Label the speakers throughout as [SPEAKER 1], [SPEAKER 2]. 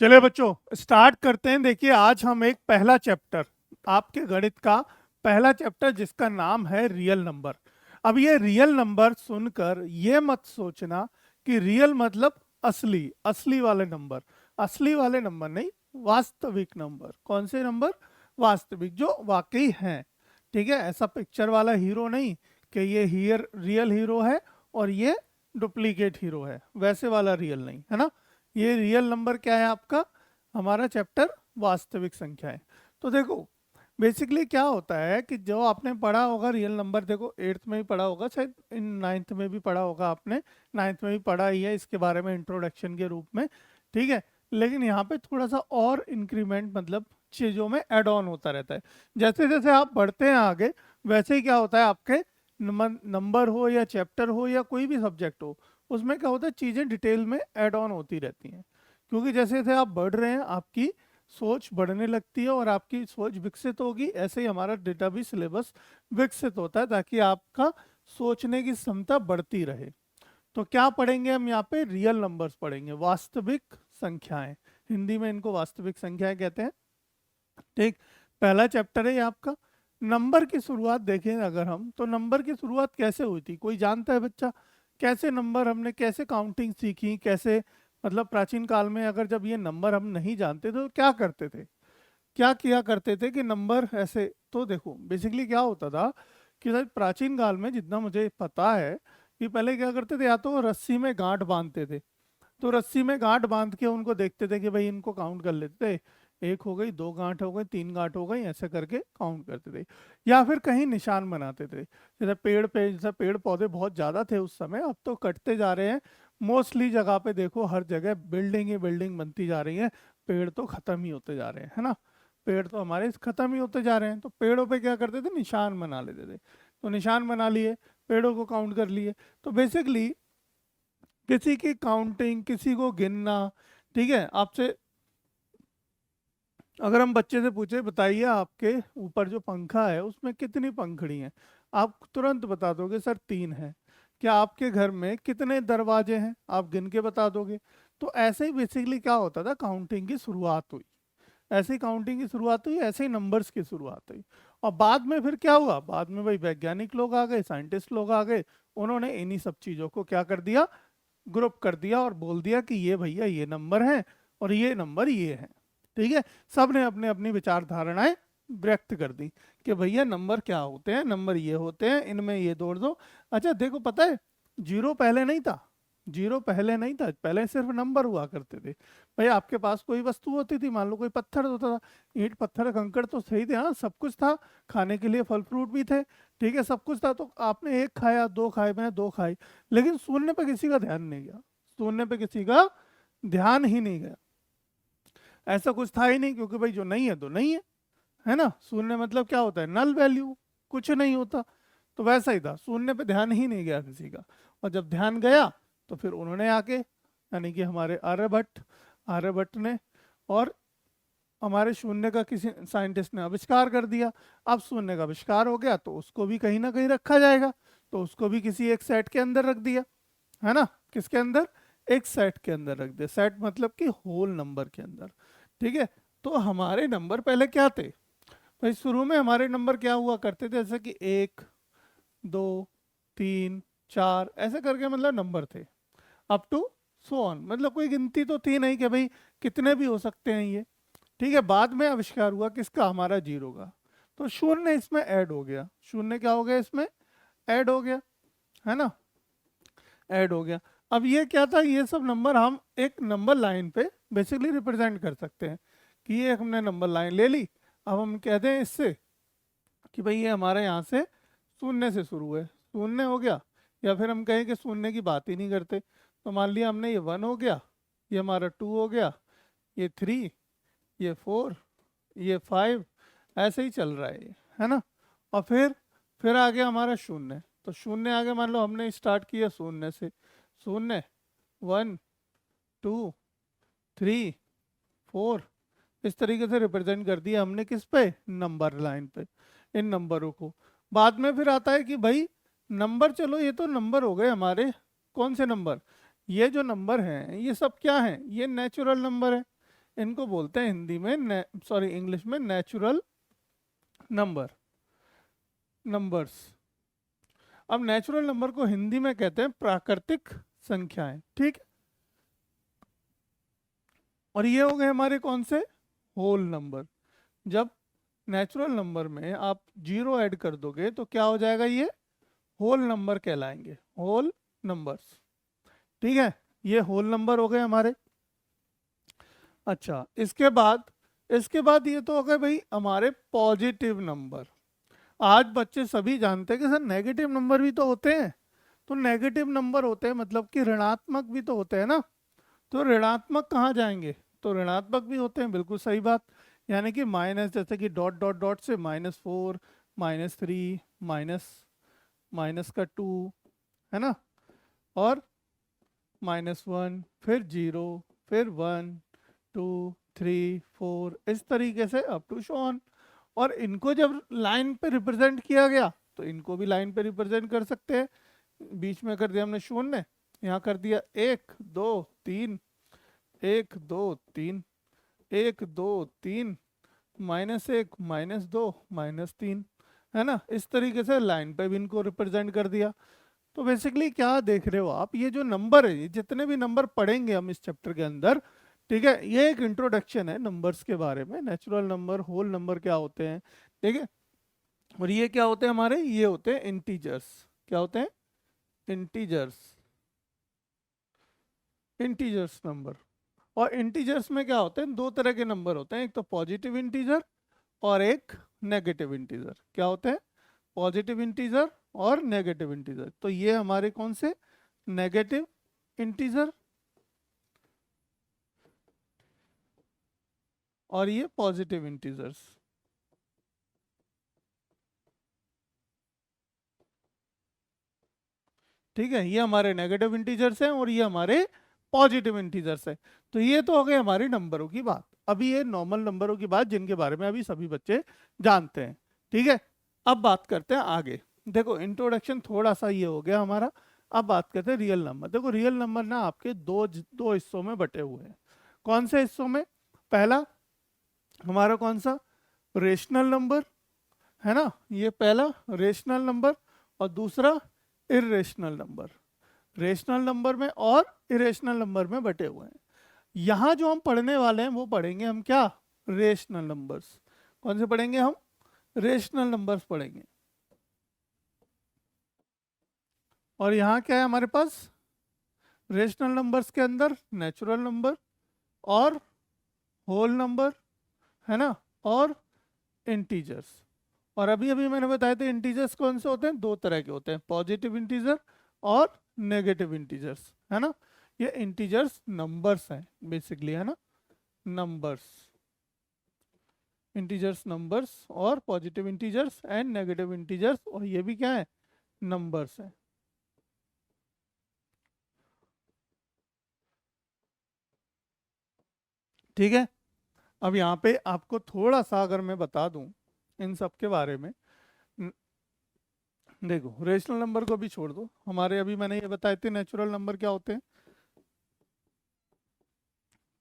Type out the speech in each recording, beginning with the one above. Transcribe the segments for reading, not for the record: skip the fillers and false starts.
[SPEAKER 1] चलिए बच्चों स्टार्ट करते हैं। देखिए आज हम एक पहला चैप्टर आपके गणित का पहला चैप्टर जिसका नाम है रियल नंबर। अब ये रियल नंबर सुनकर ये मत सोचना कि रियल मतलब असली असली वाले नंबर। असली वाले नंबर नहीं, वास्तविक नंबर। कौन से नंबर? वास्तविक, जो वाकई हैं। ठीक है, ऐसा पिक्चर वाला हीरो नहीं कि ये हीर रियल हीरो है और ये डुप्लीकेट हीरो है, वैसे वाला रियल नहीं है ना। ये रियल नंबर क्या है आपका? हमारा चैप्टर वास्तविक संख्याएं। तो देखो बेसिकली क्या होता है कि जो आपने पढ़ा होगा रियल नंबर, देखो एट्थ में भी पढ़ा होगा, शायद इन नाइन्थ में भी पढ़ा होगा आपने। नाइन्थ में भी पढ़ा ही है इसके बारे में इंट्रोडक्शन के रूप में। ठीक है, लेकिन यहाँ पे थोड़ा सा और इंक्रीमेंट मतलब चीज़ों में एड ऑन होता रहता है। जैसे जैसे आप बढ़ते हैं आगे वैसे ही क्या होता है आपके नंबर हो या चैप्टर हो या कोई भी सब्जेक्ट हो, उसमें क्या होता है चीज़ें डिटेल में ऐड ऑन होती रहती हैं। क्योंकि जैसे जैसे आप बढ़ रहे हैं आपकी सोच बढ़ने लगती है और आपकी सोच विकसित होगी, ऐसे ही हमारा डेटा भी सिलेबस विकसित होता है ताकि आपका सोचने की क्षमता बढ़ती रहे। तो क्या पढ़ेंगे हम यहाँ पे? रियल नंबर्स पढ़ेंगे, वास्तविक संख्याएं। हिंदी में इनको वास्तविक संख्याएं कहते हैं। ठीक, पहला चैप्टर है ये आपका। नंबर की शुरुआत देखें अगर हम, तो नंबर की शुरुआत कैसे हुई थी? कोई जानता है बच्चा? कैसे नंबर हमने कैसे काउंटिंग सीखी, कैसे मतलब प्राचीन काल में अगर जब ये नंबर हम नहीं जानते तो क्या करते थे, क्या किया करते थे कि नंबर ऐसे? तो देखो बेसिकली क्या होता था कि शायद प्राचीन काल में जितना मुझे पता है कि पहले क्या करते थे, या तो रस्सी में गांठ बांधते थे। तो रस्सी में गांठ बांध के उनको देखते थे कि भाई इनको काउंट कर लेते थे, एक हो गई, दो गांठ हो गई, तीन गांठ हो गई, ऐसे करके काउंट करते थे। या फिर कहीं निशान बनाते थे, जैसे पेड़ पे, जैसे पेड़ पौधे बहुत ज़्यादा थे उस समय, अब तो कटते जा रहे हैं। मोस्टली जगह पे देखो हर जगह बिल्डिंग ही बिल्डिंग बनती जा रही है, पेड़ तो ख़त्म ही होते जा रहे हैं, है ना। पेड़ तो हमारे ख़त्म ही होते जा रहे हैं, तो पेड़ों पे क्या करते थे, निशान बना लेते थे। तो निशान बना लिए, पेड़ों को काउंट कर लिए। तो बेसिकली किसी की काउंटिंग, किसी को गिनना। ठीक है, आपसे अगर हम बच्चे से पूछे बताइए आपके ऊपर जो पंखा है उसमें कितनी पंखड़ी हैं, आप तुरंत बता दोगे सर तीन है। क्या आपके घर में कितने दरवाजे हैं, आप गिन के बता दोगे। तो ऐसे ही बेसिकली क्या होता था, काउंटिंग की शुरुआत हुई। ऐसे ही काउंटिंग की शुरुआत हुई, ऐसे ही नंबर्स की शुरुआत हुई। और बाद में फिर क्या हुआ, बाद में भाई वैज्ञानिक लोग आ गए, साइंटिस्ट लोग आ गए, उन्होंने इन्हीं सब चीज़ों को क्या कर दिया, ग्रुप कर दिया और बोल दिया कि ये भैया ये नंबर हैं और ये नंबर ये हैं। ठीक है, सब ने अपने अपनी विचारधारणाएं व्यक्त कर दी कि भैया नंबर क्या होते हैं, नंबर ये होते हैं, इनमें ये जोड़ दो। अच्छा देखो पता है, जीरो पहले नहीं था। जीरो पहले नहीं था, पहले सिर्फ नंबर हुआ करते थे। भाई आपके पास कोई वस्तु होती थी, मान लो कोई पत्थर होता था, ईंट पत्थर कंकड़ तो सही थे, हाँ सब कुछ था, खाने के लिए फल फ्रूट भी थे। ठीक है, सब कुछ था, तो आपने एक खाया, दो खाए, मैंने दो खाई, लेकिन सुनने पे किसी का ध्यान नहीं गया। सुनने पे किसी का ध्यान ही नहीं गया, ऐसा कुछ था ही नहीं, क्योंकि भाई जो नहीं है तो नहीं है ना। शून्य मतलब क्या होता है, नल वैल्यू, कुछ नहीं होता। तो वैसा ही था, शून्य पे ध्यान ही नहीं गया किसी का। और जब ध्यान गया तो फिर उन्होंने आके, यानी कि हमारे आर्यभट्ट, आर्यभट्ट ने, और हमारे शून्य का किसी साइंटिस्ट ने आविष्कार कर दिया। अब शून्य का आविष्कार हो गया तो उसको भी कहीं ना कहीं रखा जाएगा, तो उसको भी किसी एक सेट के अंदर रख दिया, है ना। किसके अंदर? एक सेट के अंदर रख दिया। सेट मतलब कि होल नंबर के अंदर। ठीक है, तो हमारे नंबर पहले क्या थे भाई? शुरू में हमारे नंबर क्या हुआ करते थे, जैसे कि एक, दो, तीन, चार, ऐसे करके मतलब नंबर थे, अप टू सो ऑन। मतलब कोई गिनती तो थी नहीं कि भाई कितने भी हो सकते हैं ये। ठीक है, बाद में आविष्कार हुआ किसका, हमारा जीरो का। तो शून्य इसमें ऐड हो गया, शून्य क्या हो गया इसमें, ऐड हो गया, है ना, ऐड हो गया। अब ये क्या था, ये सब नंबर हम एक नंबर लाइन पे बेसिकली रिप्रेजेंट कर सकते हैं कि ये हमने नंबर लाइन ले ली। अब हम कहते हैं इससे कि भाई ये हमारे यहाँ से शून्य से शुरू है, शून्य हो गया। या फिर हम कहें कि शून्य की बात ही नहीं करते, तो मान लिया हमने ये वन हो गया, ये हमारा टू हो गया, ये थ्री, ये फोर, ये फाइव, ऐसे ही चल रहा है ये, है ना। और फिर आ गया हमारा शून्य। तो शून्य आगे मान लो हमने स्टार्ट किया शून्य से, शून्य, वन, टू, थ्री, फोर, इस तरीके से रिप्रेजेंट कर दिया हमने किस पे, नंबर लाइन पे, इन नंबरों को। बाद में फिर आता है कि भाई नंबर, चलो ये तो नंबर हो गए हमारे, कौन से नंबर, ये जो नंबर हैं ये सब क्या हैं, ये नेचुरल नंबर है, इनको बोलते हैं हिंदी में सॉरी इंग्लिश में नेचुरल नंबर्स। अब नेचुरल नंबर को हिंदी में कहते हैं प्राकृतिक संख्याएं, ठीक है। और ये हो गए हमारे कौन से, होल नंबर। जब नेचुरल नंबर में आप जीरो ऐड कर दोगे तो क्या हो जाएगा, ये होल नंबर कहलाएंगे, होल नंबर्स, ठीक है। ये होल नंबर हो गए हमारे। अच्छा, इसके बाद ये तो हो गए भाई हमारे पॉजिटिव नंबर। आज बच्चे सभी जानते हैं कि सर नेगेटिव नंबर भी तो होते हैं। तो नेगेटिव नंबर होते हैं मतलब कि ऋणात्मक भी तो होते हैं ना। तो ऋणात्मक कहाँ जाएंगे, तो ऋणात्मक भी होते हैं, बिल्कुल सही बात। यानी कि माइनस, जैसे कि डॉट डॉट डॉट से -4, -3, माइनस माइनस का 2, है ना, और -1, फिर 0, फिर 1, 2, 3, 4, इस तरीके से अप टू शो ऑन। और इनको जब लाइन पे रिप्रेजेंट किया गया तो इनको भी लाइन पे रिप्रेजेंट कर सकते हैं। बीच में कर दिया हमने शून्य, यहाँ कर दिया 1 2 3, 1 2 3, 1 2 3, -1, -2, -3, है ना। इस तरीके से लाइन पे भी इनको रिप्रेजेंट कर दिया। तो बेसिकली क्या देख रहे हो आप, ये जो नंबर है, ये जितने भी नंबर पढ़ेंगे हम इस चैप्टर के अंदर, ठीक है, ये एक इंट्रोडक्शन है नंबर्स के बारे में। नेचुरल नंबर, होल नंबर क्या होते हैं, ठीक है। और ये क्या होते हैं हमारे, ये होते हैं इंटीजर्स। क्या होते हैं, इंटीजर्स, इंटीजर्स नंबर। और इंटीजर्स में क्या होते हैं, दो तरह के नंबर होते हैं, एक तो पॉजिटिव इंटीजर और एक नेगेटिव इंटीजर। क्या होते हैं, पॉजिटिव इंटीजर और नेगेटिव इंटीजर। तो ये हमारे कौन से, नेगेटिव इंटीजर, और ये पॉजिटिव इंटीजर्स। ठीक है, ये हमारे नेगेटिव इंटीजर्स हैं और ये हमारे पॉजिटिव इंटीजर्स है। तो ये तो हो गए हमारे नंबरों की बात। अभी ये नॉर्मल नंबरों की बात जिनके बारे में अभी सभी बच्चे जानते हैं, ठीक है। अब बात करते हैं आगे। देखो इंट्रोडक्शन थोड़ा सा ये हो गया हमारा। अब बात करते हैं रियल नंबर। देखो रियल नंबर ना आपके दो हिस्सों में बटे हुए हैं। कौन से हिस्सों में, पहला हमारा कौन सा, रेशनल नंबर, है ना, ये पहला रेशनल नंबर। और दूसरा इरेशनल नंबर। रेशनल नंबर में और इरेशनल नंबर में बटे हुए हैं। यहाँ जो हम पढ़ने वाले हैं वो पढ़ेंगे हम क्या, रेशनल नंबर्स। कौन से पढ़ेंगे हम, रेशनल नंबर्स पढ़ेंगे। और यहाँ क्या है हमारे पास, रेशनल नंबर्स के अंदर नेचुरल नंबर और होल नंबर, है ना, और इंटीजर्स। और अभी अभी मैंने बताया था इंटीजर्स कौन से होते हैं, दो तरह के होते हैं, पॉजिटिव इंटीजर और नेगेटिव इंटीजर्स, है ना। ये इंटीजर्स नंबर्स हैं बेसिकली, है ना, नंबर्स, इंटीजर्स नंबर्स, और positive integers and negative integers, और ये भी क्या है, नंबर्स हैं। ठीक है। अब यहाँ पे आपको थोड़ा सा अगर मैं बता दूं इन सब के बारे में, न- देखो रेशनल नंबर को भी छोड़ दो, हमारे अभी मैंने ये बताए थे नेचुरल नंबर क्या होते हैं,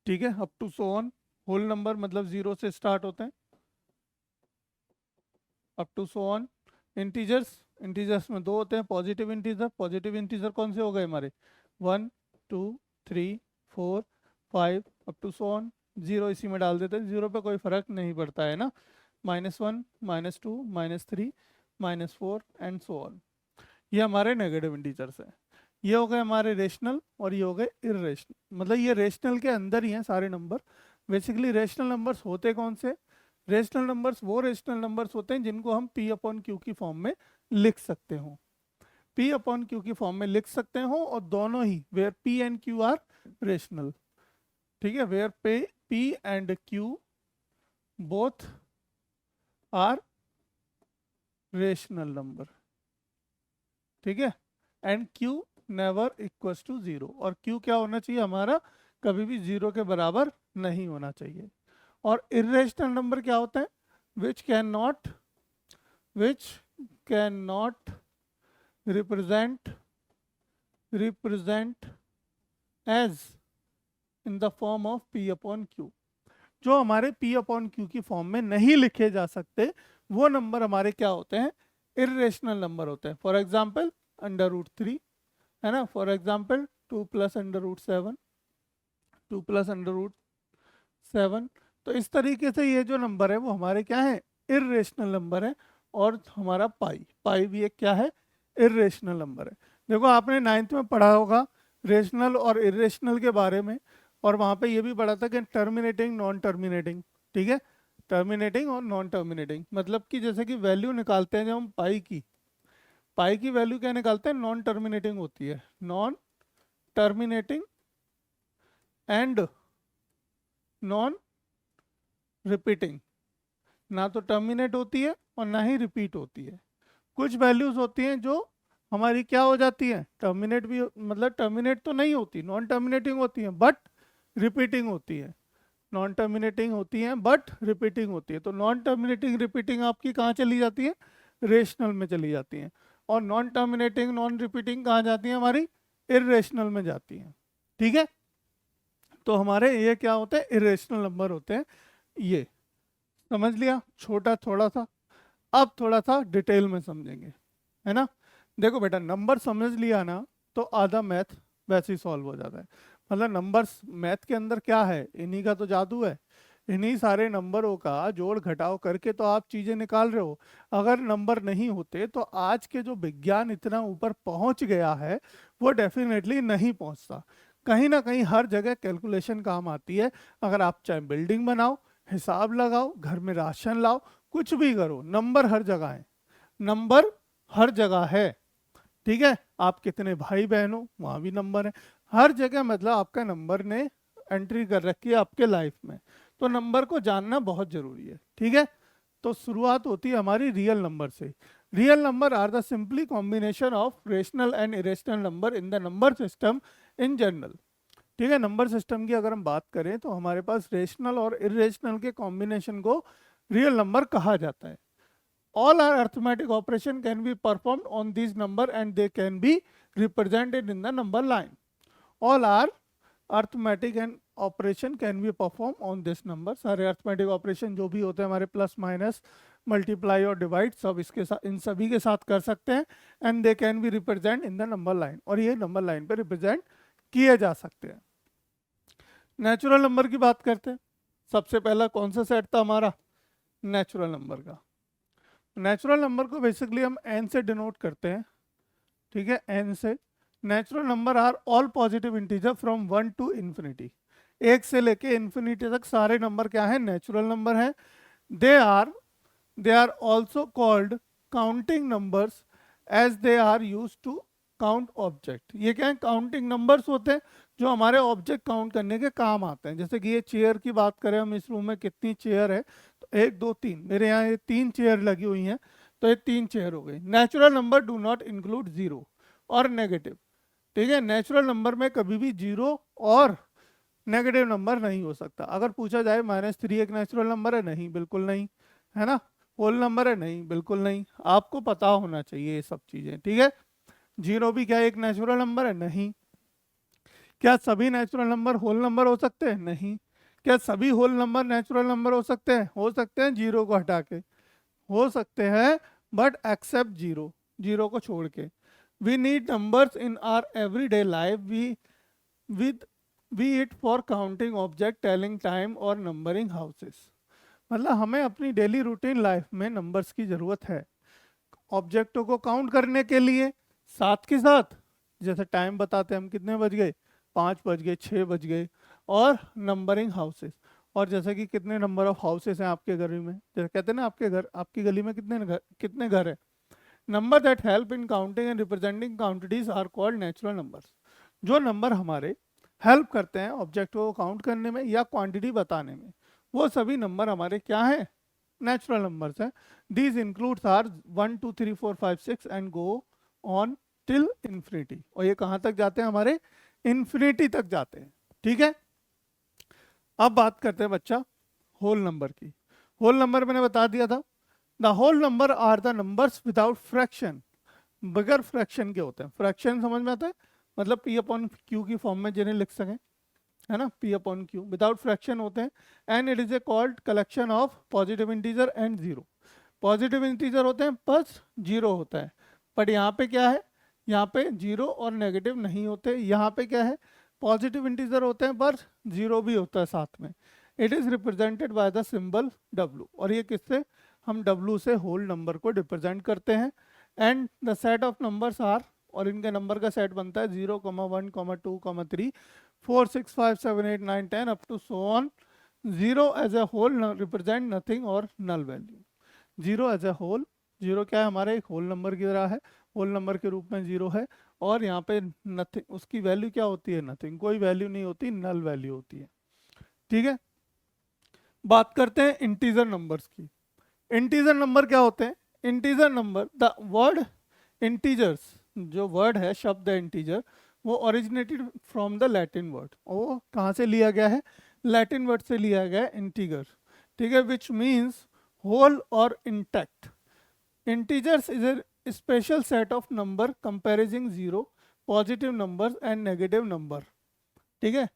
[SPEAKER 1] ठीक है, up to so on. Whole number मतलब जीरो से स्टार्ट होते हैं, up to so on. Integers, integers में दो होते हैं, पॉजिटिव इंटीजर, पॉजिटिव इंटीजर कौन से हो गए हमारे, 1 2 3 4 5 up to so on. Zero इसी में डाल देते हैं, जीरो पे कोई फर्क नहीं पड़ता है ना, -1 -2 -3 -4 एंड सो ऑन। ये हमारे नेगेटिव इंटीजर्स हैं। ये हो गए हमारे रेशनल और ये हो गए इरेशनल। मतलब ये रेशनल के अंदर ही हैं सारे नंबर। बेसिकली रेशनल नंबर्स होते कौन से, रेशनल नंबर्स वो रेशनल नंबर्स होते हैं जिनको हम पी अपॉन क्यू की फॉर्म में लिख सकते हो, पी अपॉन क्यू की फॉर्म में लिख सकते हो। और दोनों ही where p and q are rational, ठीक है, वेयर पे p and q both are rational number, ठीक है। And q never equals to zero, और क्यू क्या होना चाहिए हमारा, कभी भी जीरो के बराबर नहीं होना चाहिए। और इरेशनल नंबर क्या होता है, which can not, which can not represent, represent as in the form of p upon q. जो हमारे पी अपॉन क्यू की फॉर्म में नहीं लिखे जा सकते, वो नंबर हमारे क्या होते हैं, इर्रेशनल नंबर होते हैं। फॉर एग्जाम्पल √3 है ना, फॉर एग्जाम्पल 2 + √7, 2 + √7। तो इस तरीके से ये जो नंबर है वो हमारे क्या है, इर्रेशनल नंबर है। और हमारा पाई भी एक क्या है, इर्रेशनल नंबर है। देखो आपने 9th में पढ़ा होगा रेशनल और इर्रेशनल के बारे में, और वहाँ पे ये भी पढ़ा था कि टर्मिनेटिंग नॉन टर्मिनेटिंग, ठीक है। टर्मिनेटिंग और नॉन टर्मिनेटिंग मतलब कि जैसे कि वैल्यू निकालते हैं जब हम पाई की वैल्यू क्या निकालते हैं, नॉन टर्मिनेटिंग होती है, non terminating and non repeating. ना तो टर्मिनेट होती है और ना ही रिपीट होती है। कुछ वैल्यूज होती हैं जो हमारी क्या हो जाती है, टर्मिनेट भी मतलब टर्मिनेट तो नहीं होती, नॉन टर्मिनेटिंग होती है बट रिपीटिंग होती है। नॉन टर्मिनेटिंग होती हैं बट रिपीटिंग होती है। तो नॉन टर्मिनेटिंग रिपीटिंग आपकी कहाँ चली जाती है, रेशनल में चली जाती हैं। और नॉन टर्मिनेटिंग नॉन रिपीटिंग कहाँ जाती है, हमारी इर्रेशनल में जाती हैं, ठीक है। तो हमारे ये क्या होते हैं, इर्रेशनल नंबर होते हैं ये। समझ लिया, छोटा थोड़ा सा। अब थोड़ा सा डिटेल में समझेंगे, है ना। देखो बेटा, नंबर समझ लिया ना तो आधा मैथ वैसे ही सॉल्व हो जाता है। मतलब नंबर्स मैथ के अंदर क्या है, इन्हीं का तो जादू है। इन्हीं सारे नंबरों का जोड़ घटाव करके तो आप चीज़ें निकाल रहे हो। अगर नंबर नहीं होते तो आज के जो विज्ञान इतना ऊपर पहुंच गया है वो डेफिनेटली नहीं पहुंचता। कहीं ना कहीं हर जगह कैलकुलेशन काम आती है। अगर आप चाहे बिल्डिंग बनाओ, हिसाब लगाओ, घर में राशन लाओ, कुछ भी करो, नंबर हर जगह है, नंबर हर जगह है, ठीक है। आप कितने भाई बहन हो वहाँ भी नंबर है, हर जगह मतलब आपका नंबर ने एंट्री कर रखी है आपके लाइफ में। तो नंबर को जानना बहुत जरूरी है, ठीक है। तो शुरुआत होती है हमारी रियल नंबर से। Real number are the simply combination of rational and irrational number in the number system in general, ठीक है। नंबर सिस्टम की अगर हम बात करें तो हमारे पास रेशनल और इरेशनल के कॉम्बिनेशन को रियल नंबर कहा जाता है। All our arithmetic operation can be performed on these number and they can be represented in the number line. All our arithmetic and operation can be performed on this number. सारे arithmetic operation जो भी होते हैं हमारे plus minus multiply और divide सब इसके साथ, इन सभी के साथ कर सकते हैं। And they can be represent in the number line, और ये नंबर लाइन पे रिप्रेजेंट किए जा सकते हैं। नेचुरल नंबर की बात करते हैं। सबसे पहला कौन सा सेट था हमारा, नेचुरल नंबर का। नेचुरल नंबर को बेसिकली हम एन से डिनोट करते हैं, ठीक है, एन से। Natural number are all positive integer from 1 to infinity. एक से लेके इन्फिनिटी तक सारे नंबर क्या है, नेचुरल नंबर है। They are also called counting numbers as they are use to count object. ये क्या है, काउंटिंग नंबर्स होते हैं जो हमारे ऑब्जेक्ट काउंट करने के काम आते हैं। जैसे कि ये चेयर की बात करें, हम इस रूम में कितनी चेयर है, तो 1 2 3, मेरे यहाँ ये 3 चेयर लगी हुई हैं, तो ये 3 चेयर हो गई। Natural number do not include zero और नेगेटिव, ठीक है। नेचुरल नंबर में कभी भी जीरो और नेगेटिव नंबर नहीं हो सकता। अगर पूछा जाए -3 एक नेचुरल नंबर है, नहीं, बिल्कुल नहीं, है ना। होल नंबर है, नहीं, बिल्कुल नहीं। आपको पता होना चाहिए ये सब चीज़ें, ठीक है। जीरो भी क्या एक नेचुरल नंबर है, नहीं। क्या सभी नेचुरल नंबर होल नंबर हो सकते हैं, नहीं। क्या सभी होल नंबर नेचुरल नंबर हो सकते हैं, हो सकते हैं, जीरो को हटा के हो सकते हैं, बट एक्सेप्ट जीरो, जीरो को छोड़ के। We need numbers in our everyday life, with be it for counting object, telling time और नंबरिंग हाउसेस। मतलब हमें अपनी डेली रूटीन लाइफ में नंबर्स की ज़रूरत है, ऑब्जेक्टों को काउंट करने के लिए, साथ के साथ जैसे टाइम बताते हैं हम, कितने बज गए, 5 बज गए, 6 बज गए, और नंबरिंग हाउसेस। और जैसे कि कितने नंबर ऑफ हाउसेस हैं आपके घर में, जैसे कहते हैं ना आपके घर, आपकी गली में कितने घर है। Number that help in counting and representing quantities are called natural numbers. जो नंबर हमारे हेल्प करते हैं ऑब्जेक्ट को काउंट करने में या क्वांटिटी बताने में, वो सभी नंबर हमारे क्या हैं, नेचुरल नंबर्स हैं। These includes are 1 2 3 4 5 6 and go on till infinity. और ये कहाँ तक जाते हैं, हमारे इन्फिनिटी तक जाते हैं, ठीक है। अब बात करते हैं बच्चा होल नंबर की। होल नंबर मैंने बता दिया था, the whole number are the numbers without fraction. बगैर फ्रैक्शन के होते हैं। फ्रैक्शन समझ में आता है, मतलब P/Q की फॉर्म में जिन्हें लिख सकें, है ना, p upon q without fraction होते हैं, and it is a called collection of positive integer and zero. Positive integer होते हैं बस जीरो होता है, बट यहाँ पे क्या है, यहाँ पे जीरो और नेगेटिव नहीं होते, यहाँ पे क्या है, पॉजिटिव इंटीजर होते हैं पर जीरो भी होता है साथ में। It is represented by the symbol w, और ये किससे, हम w से होल नंबर को रिप्रेजेंट करते हैं। And the set of numbers are, और इनके नंबर का सेट बनता है 0, 1, 2, 3, 4, 6, 5, 7, 8, 9, 10 up to so on. 0 as a whole represent nothing और null value. 0 as a whole, 0 क्या है हमारा, एक होल नंबर की तरह है, होल नंबर के रूप में 0 है, और यहाँ पे नथिंग, उसकी वैल्यू क्या होती है, नथिंग, कोई वैल्यू नहीं होती, नल वैल्यू होती है। ठीक है, बात करते हैं इंटीजर नंबर्स की। इंटीजर नंबर क्या होते हैं, integer number, the word integers, जो वर्ड है, शब्द है इंटीजर, वो originated from the Latin word, वो कहाँ से लिया गया है, लैटिन वर्ड से लिया गया है इंटीगर। ठीक है, विच मीन्स होल और intact. Integers is a special set of number कंपेरिजिंग zero, positive numbers and negative number. ठीक है,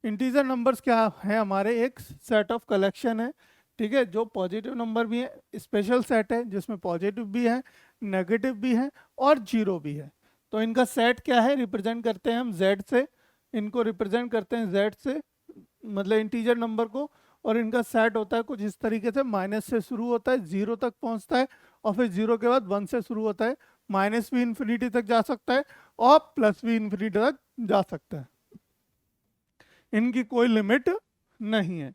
[SPEAKER 1] इंटीजर नंबर्स क्या है, हमारे एक सेट ऑफ कलेक्शन है, ठीक है, जो पॉजिटिव नंबर भी है, स्पेशल सेट है जिसमें पॉजिटिव भी है, नेगेटिव भी है और जीरो भी है। तो इनका सेट क्या है, रिप्रेजेंट करते हैं हम z से, इनको रिप्रेजेंट करते हैं z से, मतलब इंटीजर नंबर को, और इनका सेट होता है कुछ इस तरीके से, माइनस से शुरू होता है, जीरो तक पहुंचता है, और फिर जीरो के बाद 1 से शुरू होता है, माइनस भी इन्फिनिटी तक जा सकता है और प्लस भी इन्फिनिटी तक जा सकता है, इनकी कोई लिमिट नहीं है।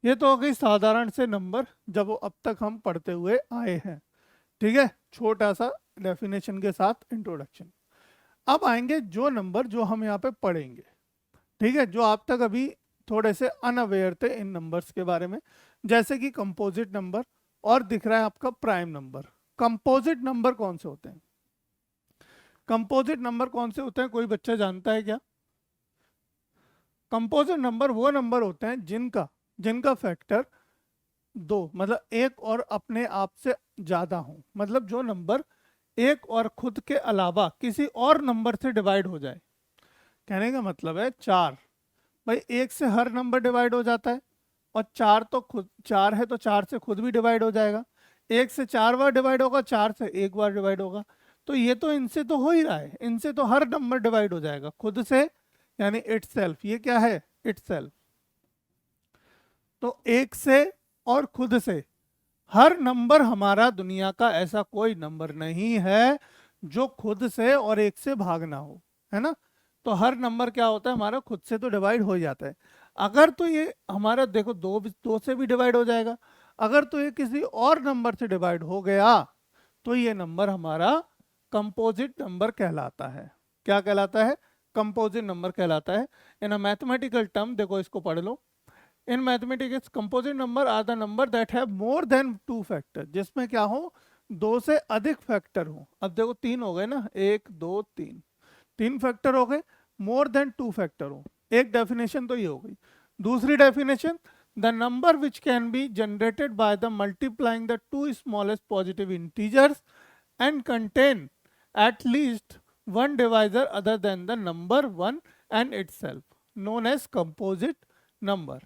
[SPEAKER 1] ये तो हो गई साधारण से नंबर जब वो अब तक हम पढ़ते हुए आए हैं। ठीक है, छोटा सा डेफिनेशन के साथ इंट्रोडक्शन। अब आएंगे जो नंबर जो हम यहाँ पे पढ़ेंगे, ठीक है, जो आप तक अभी थोड़े से अनअवेयर थे इन नंबर्स के बारे में, जैसे कि कंपोजिट नंबर, और दिख रहा है आपका प्राइम नंबर। कंपोजिट नंबर कौन से होते हैं, कंपोजिट नंबर कौन से होते हैं, कोई बच्चा जानता है क्या? कंपोजिट नंबर वो नंबर होते हैं जिनका फैक्टर 2, मतलब एक और अपने आप से ज्यादा हो, मतलब जो नंबर एक और खुद के अलावा किसी और नंबर से डिवाइड हो जाए। कहने का मतलब है 4, भाई एक से हर नंबर डिवाइड हो जाता है, और 4 तो खुद 4 है तो 4 से खुद भी डिवाइड हो जाएगा, एक से 4 बार डिवाइड होगा, 4 से एक बार डिवाइड होगा। तो ये तो इनसे तो हो ही रहा है, इनसे तो हर नंबर डिवाइड हो जाएगा खुद से, यानी इटसेल्फ, ये क्या है, इटसेल्फ। तो एक से और खुद से, हर नंबर हमारा दुनिया का ऐसा कोई नंबर नहीं है जो खुद से और एक से भागना हो, है ना। तो हर नंबर क्या होता है हमारा, खुद से तो डिवाइड हो जाता है। अगर तो ये हमारा देखो दो से भी डिवाइड हो जाएगा, अगर तो ये किसी और नंबर से डिवाइड हो गया तो ये नंबर हमारा कंपोजिट नंबर कहलाता है। क्या कहलाता है, कंपोजिट नंबर कहलाता है। इन अ मैथमेटिकल टर्म, देखो इसको पढ़ लो, in mathematics composite number are the number that have more than 2 factor, जिसमें क्या हो, 2 से अधिक फैक्टर हो। अब देखो 3 हो गए ना, 1 2 3, 3 फैक्टर हो गए, मोर देन 2 फैक्टर हो। एक डेफिनेशन तो ये हो गई। दूसरी definition, the number which can be generated by the multiplying the 2 smallest positive integers and contain at least 1 divisor other than the number 1 and itself, known as composite number.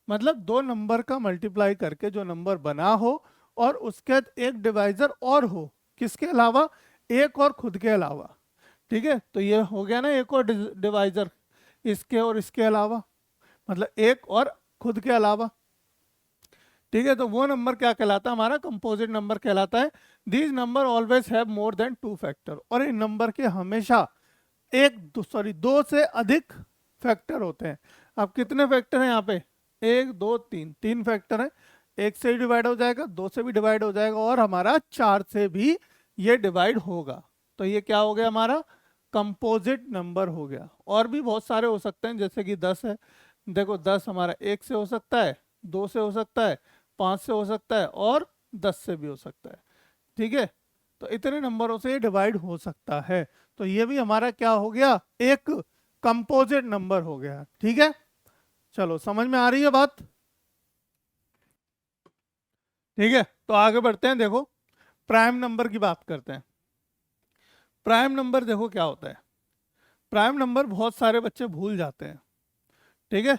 [SPEAKER 1] मतलब 2 number का multiply करके जो number बना हो और उसके बाद एक डिवाइजर और हो, किसके अलावा, एक और खुद के अलावा। ठीक है, तो ये हो गया ना एक और डिवाइजर, इसके और इसके अलावा, मतलब एक और खुद के अलावा। ठीक है, तो वो नंबर क्या कहलाता है, हमारा कंपोजिट नंबर कहलाता है। These number always have more than 2 factor, और इन नंबर के हमेशा 2 से अधिक फैक्टर होते हैं। अब कितने फैक्टर हैं यहाँ पे, 1 2 3, 3 फैक्टर है। 1 से ही डिवाइड हो जाएगा, 2 से भी डिवाइड हो जाएगा, और हमारा 4 से भी ये डिवाइड होगा। तो ये क्या हो गया, हमारा कंपोजिट नंबर हो गया। और भी बहुत सारे हो सकते हैं, जैसे कि 10 है, देखो 10 हमारा 1 से हो सकता है, 2 से हो सकता है, 5 से हो सकता है, और 10 से भी हो सकता है। ठीक है, तो इतने नंबरों से ये डिवाइड हो सकता है। तो ये भी हमारा क्या हो गया, एक कंपोजिट नंबर हो गया। ठीक है, चलो समझ में आ रही है बात। ठीक है, तो आगे बढ़ते हैं। देखो प्राइम नंबर की बात करते हैं। प्राइम नंबर देखो क्या होता है, प्राइम नंबर बहुत सारे बच्चे भूल जाते हैं। ठीक है।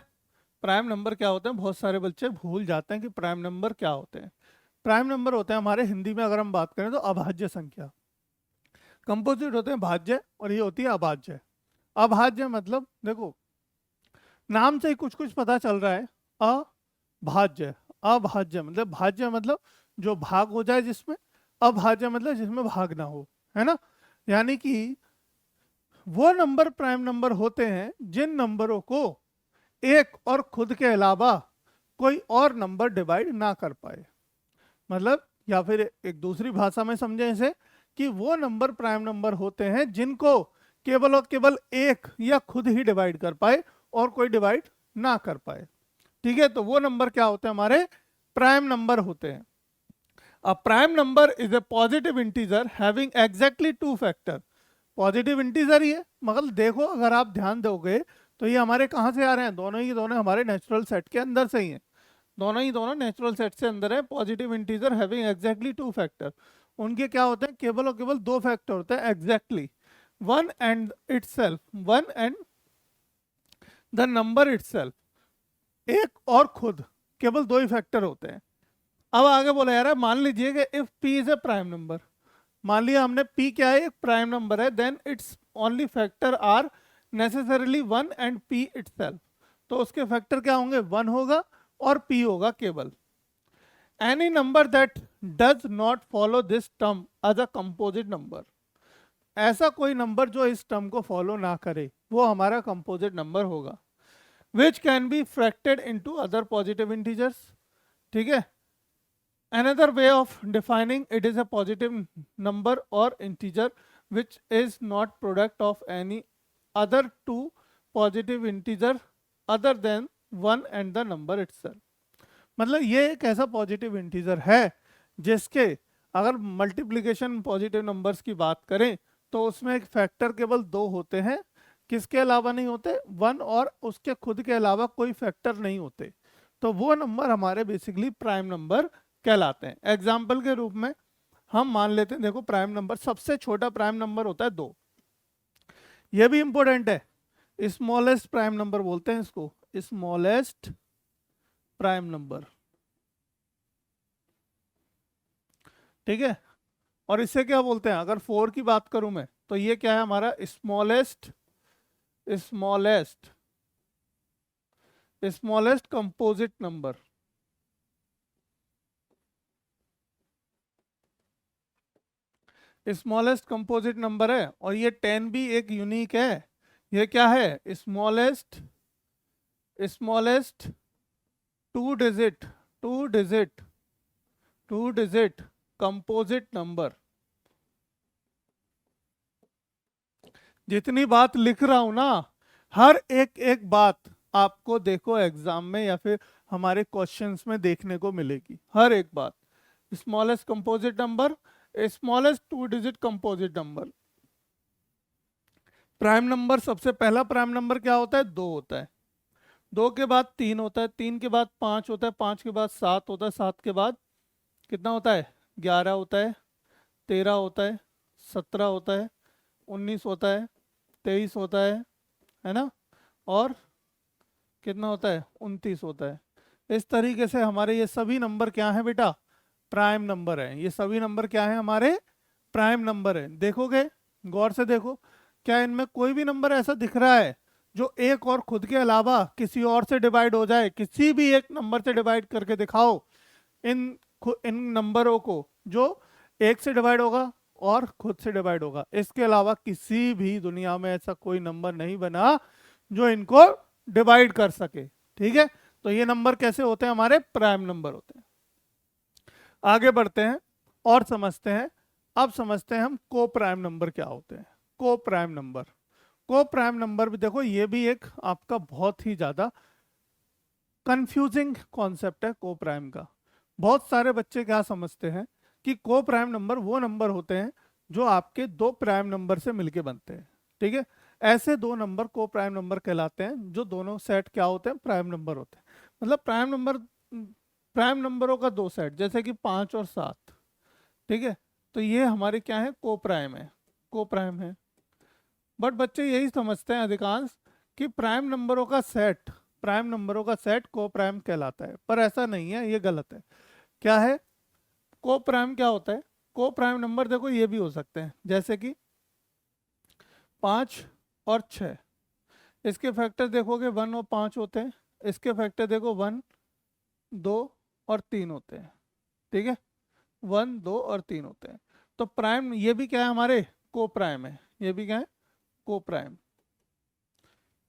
[SPEAKER 1] प्राइम नंबर क्या होते हैं, बहुत सारे बच्चे भूल जाते हैं कि प्राइम नंबर क्या होते हैं। प्राइम नंबर होते हैं हमारे हिंदी में अगर हम बात करें तो अभाज्य संख्या। कंपोजिट होते हैं भाज्य और ये होती है अभाज्य। अभाज्य मतलब देखो नाम से ही कुछ कुछ पता चल रहा है। अभाज्य, अभाज्य मतलब भाज्य मतलब जो भाग हो जाए जिसमें, अभाज्य मतलब जिसमें भाग ना हो, है ना। यानी कि वो नंबर प्राइम नंबर होते हैं जिन नंबरों को एक और खुद के अलावा कोई और नंबर डिवाइड ना कर पाए। मतलब या फिर एक दूसरी भाषा में समझें इसे कि वो नंबर प्राइम नंबर होते हैं जिनको केवल और केवल एक या खुद ही डिवाइड कर पाए और कोई डिवाइड ना कर पाए। ठीक है, तो वो नंबर क्या होते हैं, हमारे प्राइम नंबर होते हैं। A prime number is a positive integer having exactly two factor. Positive integer ही है, मगर देखो अगर आप ध्यान दोगे तो ये हमारे कहाँ से आ रहे हैं, दोनों ही दोनों हमारे नेचुरल सेट के अंदर से ही हैं। दोनों ही दोनों नेचुरल सेट से अंदर है। Positive integer having exactly two factor, उनके क्या होते हैं, केवल और केवल दो फैक्टर होते हैं exactly. One and itself, one and the number itself, एक और खुद, केवल दो ही फैक्टर होते हैं। अब आगे बोला यार, मान लीजिए कि if p is a prime number, मान लिया हमने p क्या है, एक प्राइम नंबर है, then its only factor are necessarily one and p itself. तो उसके फैक्टर क्या होंगे, वन होगा और p होगा केवल। Any number that does not follow this term as a composite number, ऐसा कोई नंबर जो इस टर्म को फॉलो ना करे वो हमारा कंपोजिट नंबर होगा। विच कैन बी फ्रैक्टेड इनटू अदर पॉजिटिव इंटीजर्स। ठीक है, another way of defining it is a positive number or integer which is not product of any other two positive integer other than one and the number itself। मतलब ये एक ऐसा positive integer है जिसके अगर multiplication positive numbers की बात करें तो उसमें एक फैक्टर केवल दो होते हैं, किसके अलावा नहीं होते, वन और उसके खुद के अलावा कोई फैक्टर नहीं होते। तो वो नंबर हमारे बेसिकली प्राइम नंबर कहलाते हैं। एग्जाम्पल के रूप में हम मान लेते हैं, देखो प्राइम नंबर, सबसे छोटा प्राइम नंबर होता है दो। ये भी इंपॉर्टेंट है, स्मॉलेस्ट प्राइम नंबर बोलते हैं इसको, स्मॉलेस्ट प्राइम नंबर। ठीक है, और इससे क्या बोलते हैं, अगर फोर की बात करूं मैं तो ये क्या है हमारा smallest, smallest smallest composite number. Smallest composite number है, और ये 10 भी एक यूनिक है। ये क्या है, smallest, smallest two digit, two digit, two digit composite number. जितनी बात लिख रहा हूं ना, हर एक एक बात आपको देखो एग्जाम में या फिर हमारे क्वेश्चंस में देखने को मिलेगी, हर एक बात। Smallest composite number, smallest two digit composite number. Prime number, सबसे पहला प्राइम नंबर क्या होता है, दो होता है। दो के बाद तीन होता है, तीन के बाद पाँच होता है, पाँच के बाद सात होता है, सात के बाद कितना होता है, 11 होता है, 13 होता है, 17 होता है, 19 होता है, 23 होता है ना, और कितना होता है, 29 होता है। इस तरीके से हमारे ये सभी नंबर क्या है बेटा, प्राइम नंबर है। ये सभी नंबर क्या है, हमारे प्राइम नंबर है। देखोगे गौर से देखो, क्या इनमें कोई भी नंबर ऐसा दिख रहा है जो एक और खुद के अलावा किसी और से डिवाइड हो जाए, किसी भी एक नंबर से डिवाइड करके दिखाओ इन इन नंबरों को, जो एक से डिवाइड होगा और खुद से डिवाइड होगा। इसके अलावा किसी भी दुनिया में ऐसा कोई नंबर नहीं बना जो इनको डिवाइड कर सके। ठीक है, तो ये नंबर कैसे होते हैं, हमारे प्राइम नंबर होते हैं। आगे बढ़ते हैं और समझते हैं। अब समझते हैं हम को प्राइम नंबर क्या होते हैं। को प्राइम नंबर, को प्राइम नंबर भी देखो, ये भी एक आपका बहुत ही ज्यादा कंफ्यूजिंग कॉन्सेप्ट है को प्राइम का। बहुत सारे बच्चे क्या समझते हैं कि को प्राइम नंबर वो नंबर होते हैं जो आपके दो प्राइम नंबर से मिलके बनते हैं। ठीक है, ऐसे दो नंबर को प्राइम नंबर कहलाते हैं जो दोनों सेट क्या होते हैं, प्राइम नंबर होते हैं। मतलब प्राइम नंबर, प्राइम नंबरों का दो सेट, जैसे कि 5 और 7। ठीक है, तो ये हमारे क्या है, को प्राइम है, को प्राइम है। बट बच्चे यही समझते हैं अधिकांश कि प्राइम नंबरों का सेट प्राइम नंबरों का सेट को प्राइम कहलाता है, पर ऐसा नहीं है, ये गलत है। क्या है को प्राइम? क्या होता है को प्राइम नंबर? देखो ये भी हो सकते हैं, जैसे कि 5 और 6, इसके फैक्टर देखोगे 1 और 5 होते हैं, इसके फैक्टर देखो 1, 2 और 3 होते हैं, ठीक है, 1, 2 और 3 होते हैं। तो प्राइम ये भी क्या है हमारे को प्राइम है, ये भी क्या है को प्राइम,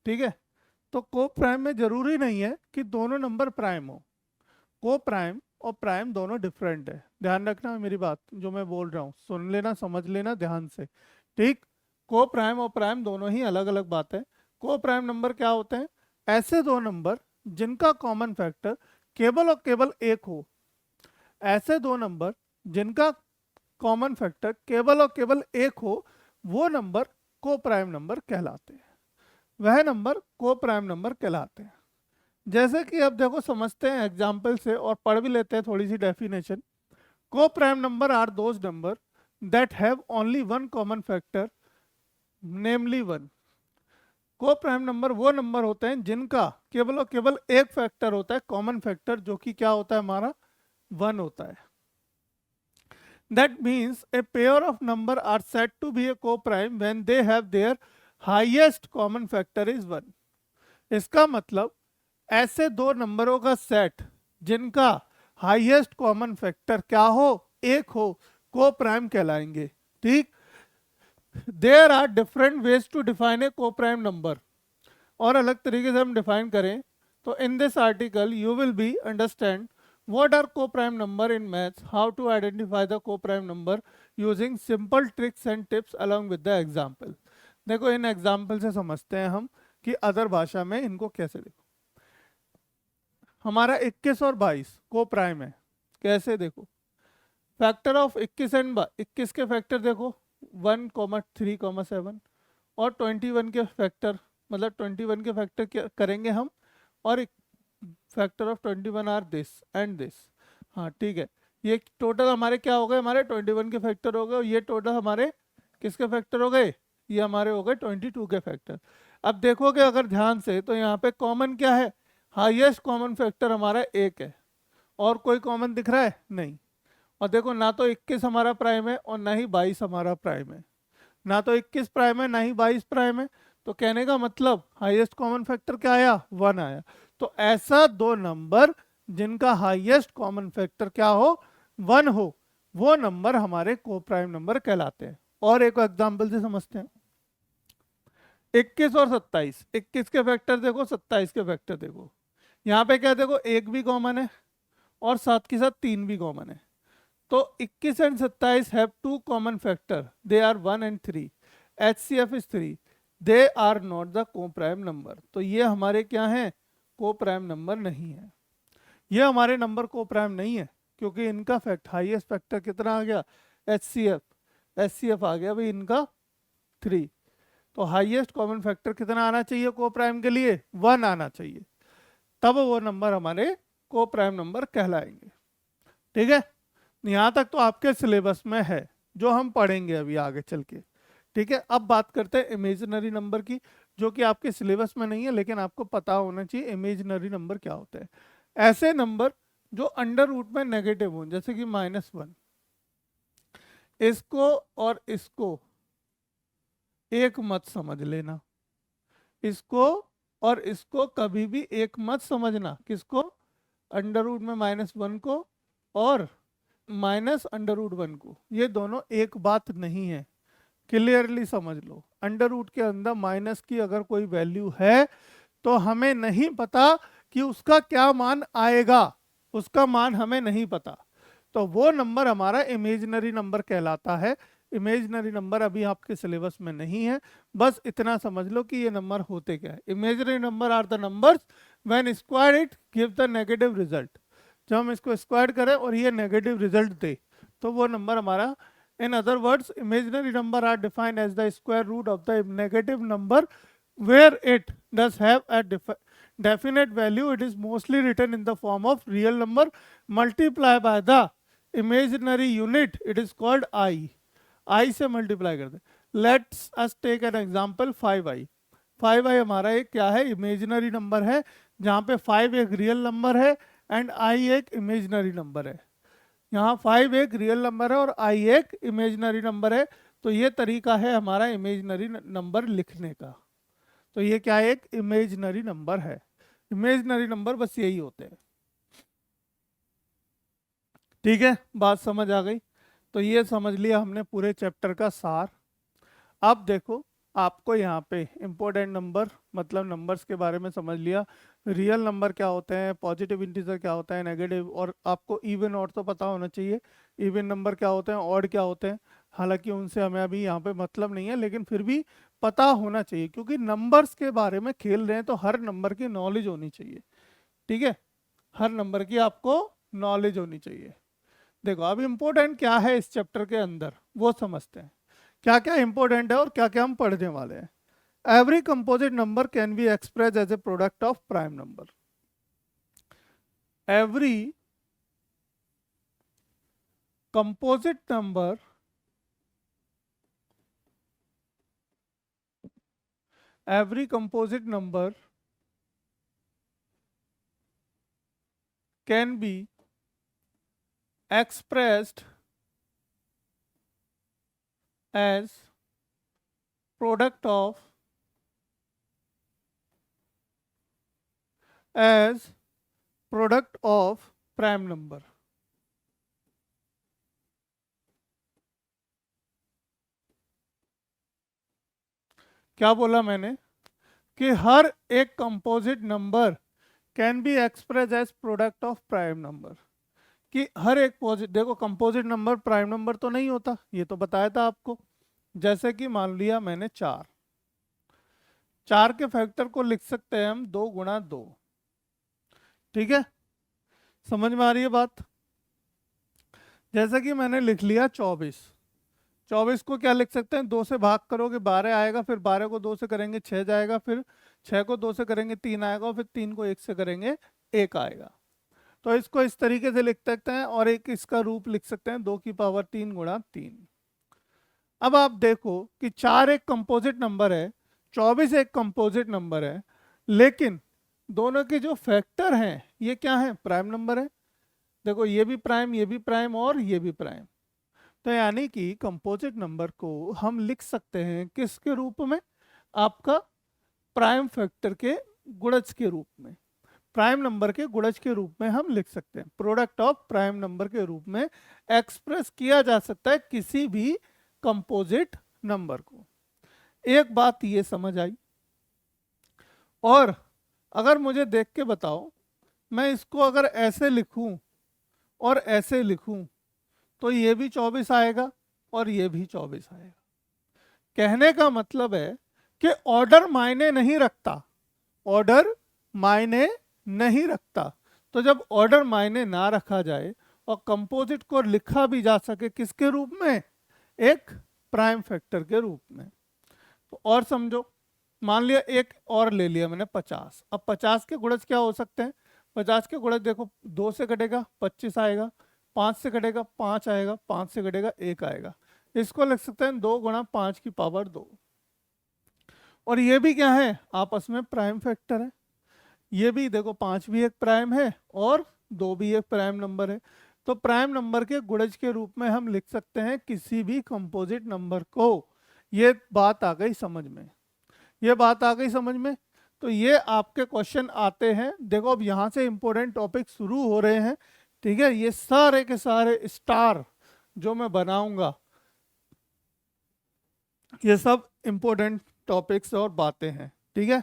[SPEAKER 1] ठीक है। तो को प्राइम में जरूरी नहीं है कि दोनों नंबर प्राइम हो, को प्राइम और प्राइम दोनों डिफरेंट है, ध्यान रखना मेरी बात, जो मैं बोल रहा हूँ सुन लेना, समझ लेना ध्यान से, ठीक। को प्राइम और प्राइम दोनों ही अलग अलग बात है। को प्राइम नंबर क्या होते हैं? ऐसे दो नंबर जिनका कॉमन फैक्टर केवल और केवल एक हो, ऐसे दो नंबर जिनका कॉमन फैक्टर केवल और केवल एक हो, वो नंबर को प्राइम नंबर कहलाते हैं, वह नंबर को प्राइम नंबर कहलाते हैं। जैसे कि अब देखो समझते हैं एग्जाम्पल से और पढ़ भी लेते हैं थोड़ी सी definition. Co prime number are those number that have only one common factor namely 1। Co prime number वो नंबर होते हैं जिनका केवल और केवल एक फैक्टर होता है, कॉमन फैक्टर, जो कि क्या होता है हमारा 1 होता है। That means a pair of number are said to be a co-prime when they have their highest common factor is 1। इसका मतलब ऐसे दो नंबरों का सेट जिनका हाईएस्ट कॉमन फैक्टर क्या हो? एक हो, को प्राइम कहलाएंगे, ठीक। There are different ways to define a को प्राइम नंबर, और अलग तरीके से हम डिफाइन करें तो in this article you will be understand what are co-prime number in maths, how to identify the co-prime number using simple tricks and tips along with the example। देखो in example से समझते हैं हम कि other भाषा में इनको कैसे। देखो हमारा 21 और 22 को प्राइम है, कैसे? देखो फैक्टर ऑफ 21 एंड 21 के फैक्टर देखो 1,3,7 और 21 के फैक्टर, मतलब 21 के फैक्टर क्या करेंगे हम, और factor of 21 are this and this. हाँ ठीक है, ये टोटल हमारे क्या हो गए? हमारे 21 के फैक्टर हो गए, और ये टोटल हमारे किसके फैक्टर हो गए? ये हमारे हो गए 22 के फैक्टर। अब देखोगे अगर ध्यान से तो यहाँ पे कॉमन क्या है? हाईएस्ट कॉमन फैक्टर हमारा 1 है, और कोई कॉमन दिख रहा है? नहीं। और देखो ना तो 21 हमारा प्राइम है और ना ही 22 हमारा प्राइम है, ना तो 21 प्राइम है ना ही 22 प्राइम है। तो कहने का मतलब हाईएस्ट कॉमन फैक्टर क्या आया? 1 आया। तो ऐसा दो नंबर जिनका हाईएस्ट कॉमन फैक्टर क्या हो? 1 हो, वो नंबर हमारे को प्राइम नंबर कहलाते हैं। और एक एग्जांपल से समझते हैं, 21 और 27, 21 के फैक्टर देखो 27 के फैक्टर देखो, यहाँ पे क्या देखो 1 भी कॉमन है और साथ के साथ 3 भी कॉमन है। तो 21 and 27 have two common factor, they are 1 and 3, HCF is 3, they are not the को प्राइम नंबर। तो ये हमारे क्या हैं? को प्राइम नंबर नहीं है, ये हमारे नंबर को प्राइम नहीं है, क्योंकि इनका फैक्ट हाईएस्ट फैक्टर कितना आ गया? HCF आ गया भाई इनका 3। तो हाईएस्ट कॉमन फैक्टर कितना आना चाहिए को प्राइम के लिए? 1 आना चाहिए, तब वो नंबर हमारे को प्राइम नंबर कहलाएंगे, ठीक है। यहाँ तक तो आपके सिलेबस में है, जो हम पढ़ेंगे अभी आगे चल के, ठीक है। अब बात करते हैं इमेजिनरी नंबर की, जो कि आपके सिलेबस में नहीं है लेकिन आपको पता होना चाहिए इमेजिनरी नंबर क्या होता है। ऐसे नंबर जो अंडर रूट में नेगेटिव हो, जैसे कि -1, इसको और इसको एक मत समझ लेना, इसको और इसको कभी भी एक मत समझना। किसको? अंडर रूट में -1 को और -√1 को, ये दोनों एक बात नहीं है, क्लियरली समझ लो। अंडर रूट के अंदर माइनस की अगर कोई वैल्यू है तो हमें नहीं पता कि उसका क्या मान आएगा, उसका मान हमें नहीं पता, तो वो नंबर हमारा इमेजिनरी नंबर कहलाता है। इमेजिनरी नंबर अभी आपके सिलेबस में नहीं है, बस इतना समझ लो कि ये नंबर होते क्या है। Imaginary number are the numbers when square it give the negative result. जब हम इसको स्क्वायर करें और ये नेगेटिव रिजल्ट दे तो वो नंबर हमारा, in other words imaginary number are defined as the square root of the negative number where it does have a definite value. It is mostly written in the form of real number multiplied by the imaginary unit, it is called I से multiply कर दे। Let's us take an example 5i। 5i हमारा एक क्या है? Imaginary number है जहाँ पे 5 एक रियल नंबर है एंड आई एक इमेजिनरी नंबर है। यहाँ 5 एक रियल नंबर है और आई एक इमेजिनरी नंबर है। तो ये तरीका है हमारा इमेजिनरी नंबर लिखने का। तो ये क्या है, एक इमेजिनरी नंबर है। इमेजिनरी नंबर बस यही होते हैं। ठीक है, बात समझ आ गई। तो ये समझ लिया हमने पूरे चैप्टर का सार। अब देखो, आपको यहाँ पे इम्पोर्टेंट नंबर मतलब नंबर्स के बारे में समझ लिया। रियल नंबर क्या होते हैं, पॉजिटिव इंटीजर क्या होता है, नेगेटिव, और आपको इवन ऑड तो पता होना चाहिए। इवन नंबर क्या होते हैं, ऑड क्या होते हैं। हालांकि उनसे हमें अभी यहाँ पे मतलब नहीं है, लेकिन फिर भी पता होना चाहिए, क्योंकि नंबर्स के बारे में खेल रहे हैं तो हर नंबर की नॉलेज होनी चाहिए। ठीक है, हर नंबर की आपको नॉलेज होनी चाहिए। देखो अब इम्पोर्टेंट क्या है इस चैप्टर के अंदर वो समझते हैं। क्या क्या इंपॉर्टेंट है और क्या क्या हम पढ़ने वाले हैं। Every composite number can be express as a product of prime number. Every composite number can be expressed as product of prime number। क्या बोला मैंने कि हर एक composite number can be express as product of prime number. कि हर एक देखो कंपोजिट नंबर प्राइम नंबर तो नहीं होता, ये तो बताया था आपको। जैसे कि मान लिया मैंने 4 के फैक्टर को लिख सकते हैं हम 2 × 2। ठीक है, समझ में आ रही है बात। जैसे कि मैंने लिख लिया 24 को क्या लिख सकते हैं, 2 से भाग करोगे 12 आएगा, फिर 12 को 2 से करेंगे 6 जाएगा, फिर 6 को 2 से करेंगे 3 आएगा, और फिर 3 को 1 से करेंगे 1 आएगा। तो इसको इस तरीके से लिख सकते हैं, और एक इसका रूप लिख सकते हैं 2 की पावर 3 × 3। अब आप देखो कि 4 एक कंपोजिट नंबर है, 24 एक कंपोजिट नंबर है, लेकिन दोनों के जो फैक्टर हैं ये क्या है, प्राइम नंबर है। देखो ये भी प्राइम, ये भी प्राइम, और ये भी प्राइम। तो यानी कि कंपोजिट नंबर को हम लिख सकते हैं किसके रूप में, आपका प्राइम फैक्टर के गुणज के रूप में। प्राइम नंबर के गुणज के रूप में हम लिख सकते हैं, प्रोडक्ट ऑफ प्राइम नंबर के रूप में एक्सप्रेस किया जा सकता है किसी भी कंपोजिट नंबर को। एक बात ये समझ आई। और अगर मुझे देख के बताओ, मैं इसको अगर ऐसे लिखूं और ऐसे लिखूं, तो ये भी 24 आएगा और ये भी 24 आएगा। कहने का मतलब है कि ऑर्डर मायने नहीं रखता, ऑर्डर मायने नहीं रखता। तो जब ऑर्डर मायने ना रखा जाए और कंपोजिट को लिखा भी जा सके किसके रूप में, एक प्राइम फैक्टर के रूप में। तो और समझो, मान लिया एक और ले लिया मैंने 50। अब 50 के गुणज क्या हो सकते हैं, 50 के गुणज देखो 2 से कटेगा 25 आएगा, 5 से कटेगा 5 आएगा, 5 से कटेगा 1 आएगा। इसको लिख सकते हैं 2 × 5 की पावर 2। और ये भी क्या है, आपस में प्राइम फैक्टर है। ये भी देखो 5 भी एक प्राइम है और 2 भी एक प्राइम नंबर है। तो प्राइम नंबर के गुणज के रूप में हम लिख सकते हैं किसी भी कंपोजिट नंबर को। ये बात आ गई समझ में, ये बात आ गई समझ में। तो ये आपके क्वेश्चन आते हैं। देखो अब यहाँ से इंपॉर्टेंट टॉपिक शुरू हो रहे हैं। ठीक है, ये सारे के सारे स्टार जो मैं बनाऊंगा, ये सब इंपॉर्टेंट टॉपिक्स और बातें हैं। ठीक है,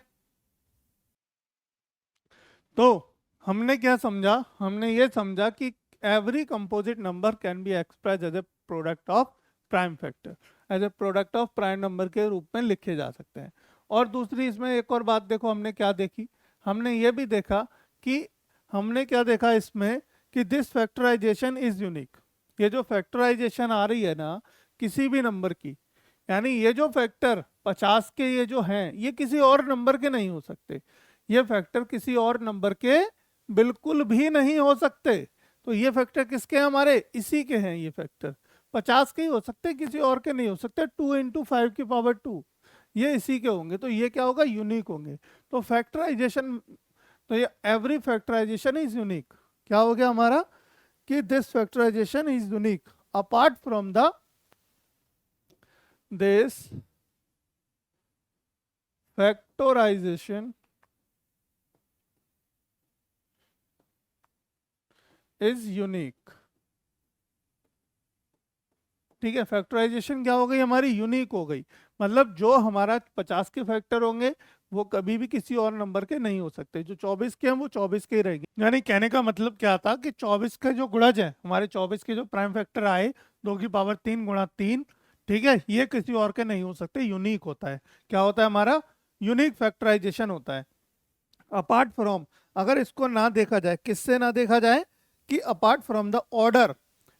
[SPEAKER 1] तो हमने क्या समझा, हमने ये समझा कि every composite number can be express as a product of prime factor, as a product of prime number के रूप में लिखे जा सकते हैं। और दूसरी इसमें एक और बात देखो, हमने क्या देखी, हमने ये भी देखा कि हमने क्या देखा इसमें कि दिस फैक्टराइजेशन इज यूनिक। ये जो फैक्टराइजेशन आ रही है ना किसी भी नंबर की, यानी ये जो फैक्टर 50 के ये जो हैं ये किसी और नंबर के नहीं हो सकते, ये फैक्टर किसी और नंबर के बिल्कुल भी नहीं हो सकते। तो ये फैक्टर किसके हैं, हमारे इसी के हैं। ये फैक्टर 50 के ही हो सकते, किसी और के नहीं हो सकते। 2 × 5 की पावर 2 ये इसी के होंगे, तो ये क्या होगा, यूनिक होंगे। तो फैक्टराइजेशन तो ये एवरी फैक्टराइजेशन इज यूनिक। क्या हो गया हमारा कि this factorization is unique apart from the this factorization is unique. ठीक है, फैक्टराइजेशन क्या हो गई हमारी, यूनिक हो गई। मतलब जो हमारा 50 के फैक्टर होंगे वो कभी भी किसी और नंबर के नहीं हो सकते, जो 24 के हैं वो 24 के ही रहेंगे। यानी कहने का मतलब क्या था कि 24 के जो गुणज है, हमारे 24 के जो प्राइम फैक्टर आए 2 की पावर 3 गुणा 3, ठीक है, ये किसी और के नहीं हो सकते, यूनिक होता है। क्या होता है हमारा, यूनिक फैक्टराइजेशन होता है। अपार्ट फ्रॉम, अगर इसको ना देखा जाए, किससे ना देखा जाए, कि apart from the order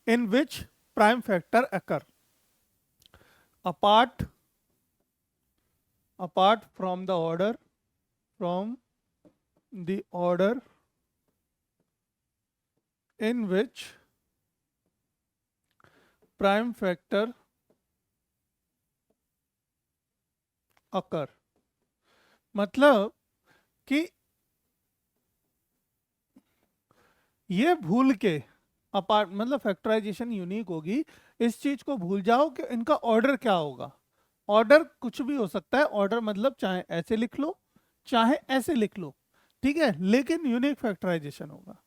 [SPEAKER 1] in which prime factor occur, apart from the order, in which prime factor occur। मतलब कि ये भूल के अपार्ट, मतलब फैक्टराइजेशन यूनिक होगी, इस चीज को भूल जाओ कि इनका ऑर्डर क्या होगा। ऑर्डर कुछ भी हो सकता है, ऑर्डर मतलब चाहे ऐसे लिख लो चाहे ऐसे लिख लो, ठीक है, लेकिन यूनिक फैक्टराइजेशन होगा।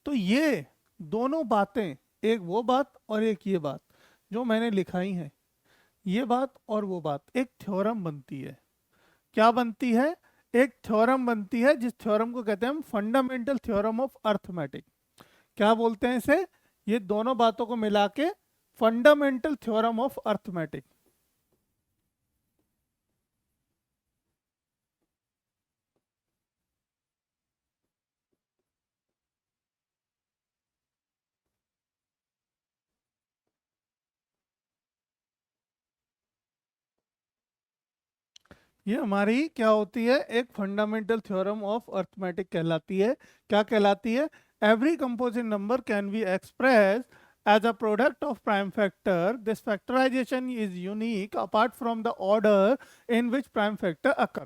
[SPEAKER 1] तो ये दोनों बातें, एक वो बात और एक ये बात जो मैंने लिखाई है, ये बात और वो बात एक थ्योरम बनती है। क्या बनती है, एक थ्योरम बनती है, जिस थ्योरम को कहते हैं हम फंडामेंटल थ्योरम ऑफ अर्थमेटिक। क्या बोलते हैं इसे, ये दोनों बातों को मिला के फंडामेंटल थ्योरम ऑफ अर्थमेटिक। ये हमारी क्या होती है, एक फंडामेंटल थ्योरम ऑफ अर्थमेटिक कहलाती है। क्या कहलाती है, every composite number can be express as a product of prime factor. This factorization is unique apart from the order in which prime factor occur.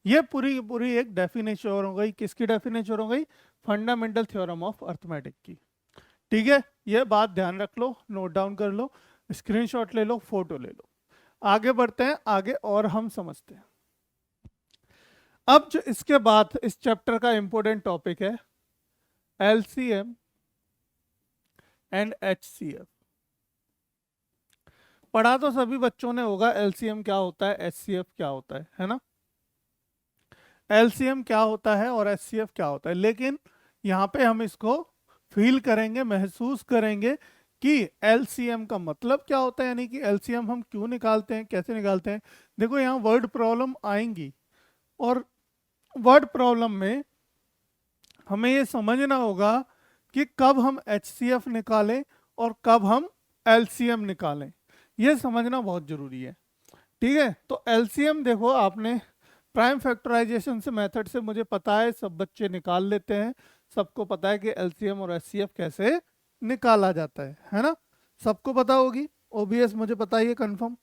[SPEAKER 1] ये पूरी पूरी एक डेफिनेशन हो गई, किसकी डेफिनेशन हो गई, फंडामेंटल थ्योरम ऑफ अर्थमेटिक की। ठीक है, ये बात ध्यान रख लो, नोट डाउन कर लो, स्क्रीनशॉट ले लो, फोटो ले लो। आगे बढ़ते हैं, आगे और हम समझते हैं। अब जो इसके बाद इस चैप्टर का इंपॉर्टेंट टॉपिक है एलसीएम एंड एचसीएफ। पढ़ा तो सभी बच्चों ने होगा एलसीएम क्या होता है, एचसीएफ क्या होता है ना। एलसीएम क्या होता है और एचसीएफ क्या होता है, लेकिन यहाँ पे हम इसको फील करेंगे, महसूस करेंगे कि एलसीएम का मतलब क्या होता है, यानी कि एलसीएम हम क्यों निकालते हैं, कैसे निकालते हैं। देखो यहाँ वर्ड प्रॉब्लम आएंगी, और वर्ड प्रॉब्लम में हमें ये समझना होगा कि कब हम एचसीएफ निकालें और कब हम एलसीएम निकालें, ये समझना बहुत जरूरी है। ठीक है, तो एलसीएम देखो, आपने प्राइम फैक्टराइजेशन से मेथड से मुझे पता है सब बच्चे निकाल लेते हैं, सबको पता है कि एलसीएम और एचसीएफ कैसे निकाला जाता है ना, सबको पता होगी, ओबीएस मुझे पता ही है कंफर्म।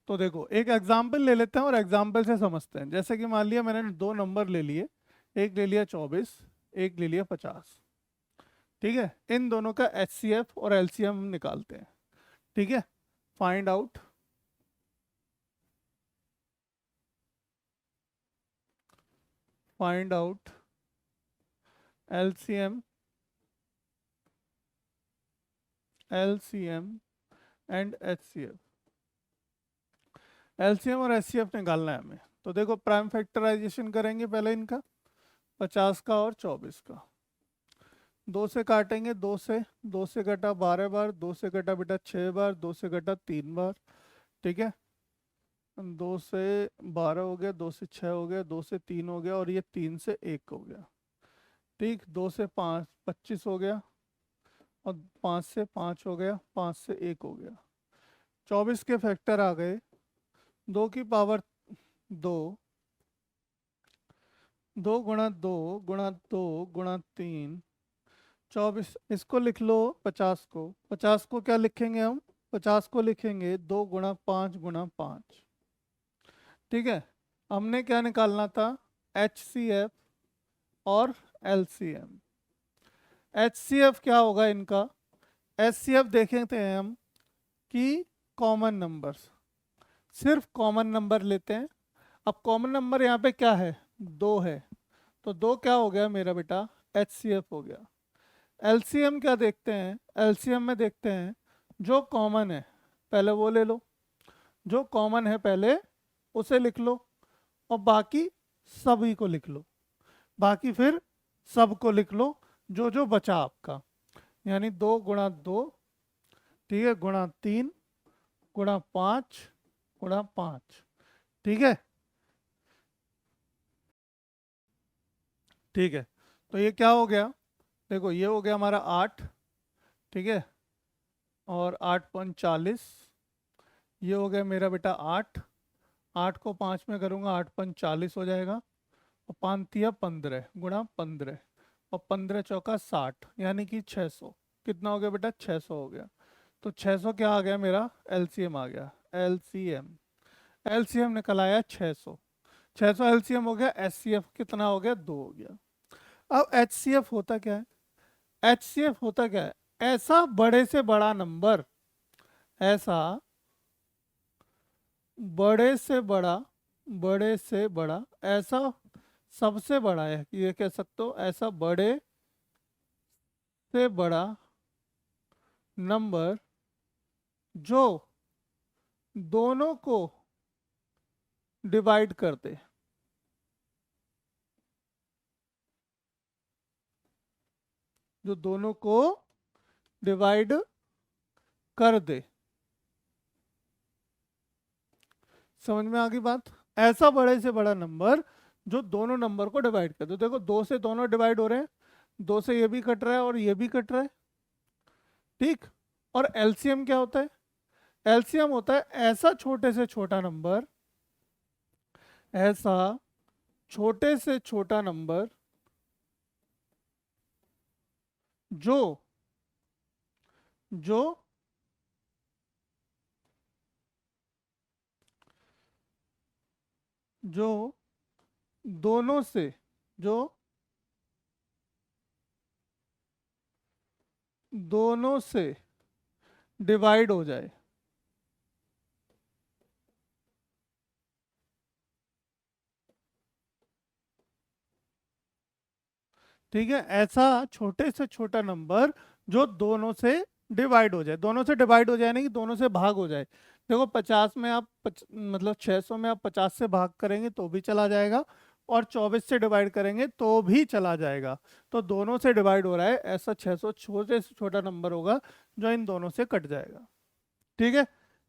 [SPEAKER 1] तो देखो एक एग्जाम्पल ले लेते हैं और एग्जाम्पल से समझते हैं। जैसे कि मान लिया मैंने दो नंबर ले लिए, एक ले लिया 24, एक ले लिया 50। ठीक है, इन दोनों का एचसीएफ और एलसीएम निकालते हैं। ठीक है, find out LCM and HCF. LCM और एचसीएफ निकालना है हमें। तो देखो प्राइम फैक्टराइजेशन करेंगे पहले इनका, 50 का और 24 का। 2 से काटेंगे, 2 से कटा 12 बार, 2 से कटा बेटा 6 बार, 2 से कटा 3 बार। ठीक है, 2 से 12 हो गया, 2 से 6 हो गया, 2 से 3 हो गया, और ये 3 से 1 हो गया। ठीक, 2 से 5 25 हो गया, और 5 से 5 हो गया, 5 से 1 हो गया। 24 के फैक्टर आ गए, 2 की पावर 2, 2 गुणा 2 गुणा 2 गुणा 3, 24। इसको लिख लो 50 को, 50 को क्या लिखेंगे हम, 50 को लिखेंगे 2 गुणा 5 गुणा 5। ठीक है, हमने क्या निकालना था, HCF और LCM। HCF क्या होगा इनका, HCF देखे थे हम कि कॉमन नंबर्स, सिर्फ कॉमन नंबर लेते हैं। अब कॉमन नंबर यहाँ पे क्या है, 2 है, तो 2 क्या हो गया मेरा बेटा, HCF हो गया। LCM क्या देखते हैं, LCM में देखते हैं जो कॉमन है पहले वो ले लो, जो कॉमन है पहले उसे लिख लो, और बाकी सभी को लिख लो, बाकी फिर सबको लिख लो जो जो बचा आपका। यानी 2 × 2, ठीक है, ×3 ×5 ×5, ठीक है। ठीक है, तो ये क्या हो गया, देखो ये हो गया हमारा 8, ठीक है, और 8×5 = 40, ये हो गया मेरा बेटा 8, 8 को 5 में करूँगा 8×5 = 40 हो जाएगा, और 5×3 = 15 ×15, और 15×4 = 60, यानी कि 600। कितना हो गया बेटा, 600 हो गया। तो 600 क्या आ गया मेरा, LCM आ गया, LCM। LCM निकल आया 600, 600 LCM हो गया। HCF कितना हो गया, 2 हो गया। अब HCF होता क्या है, HCF होता क्या है, ऐसा बड़े से बड़ा नंबर, ऐसा बड़े से बड़ा, बड़े से बड़ा, ऐसा सबसे बड़ा है, ये कह सकते हो, ऐसा बड़े से बड़ा नंबर जो दोनों को डिवाइड कर दे, जो दोनों को डिवाइड कर दे। समझ में आ गई बात, ऐसा बड़े से बड़ा नंबर जो दोनों नंबर को डिवाइड कर दे। देखो 2 से दोनों डिवाइड हो रहे हैं, 2 से ये भी कट रहा है और ये भी कट रहा है, ठीक। और LCM क्या होता है, LCM होता है ऐसा छोटे से छोटा नंबर, ऐसा छोटे से छोटा नंबर जो जो जो दोनों से, जो दोनों से डिवाइड हो जाए। ठीक है, ऐसा छोटे से छोटा नंबर जो दोनों से डिवाइड हो जाए, दोनों से डिवाइड हो जाए नहीं कि दोनों से भाग हो जाए। देखो 50 में आप मतलब 600 में आप 50 से भाग करेंगे तो भी चला जाएगा, और 24 से डिवाइड करेंगे तो भी चला जाएगा। तो दोनों से डिवाइड हो रहा है, ऐसा 600 छोटे से छोटा नंबर होगा जो इन दोनों से कट जाएगा। ठीक है,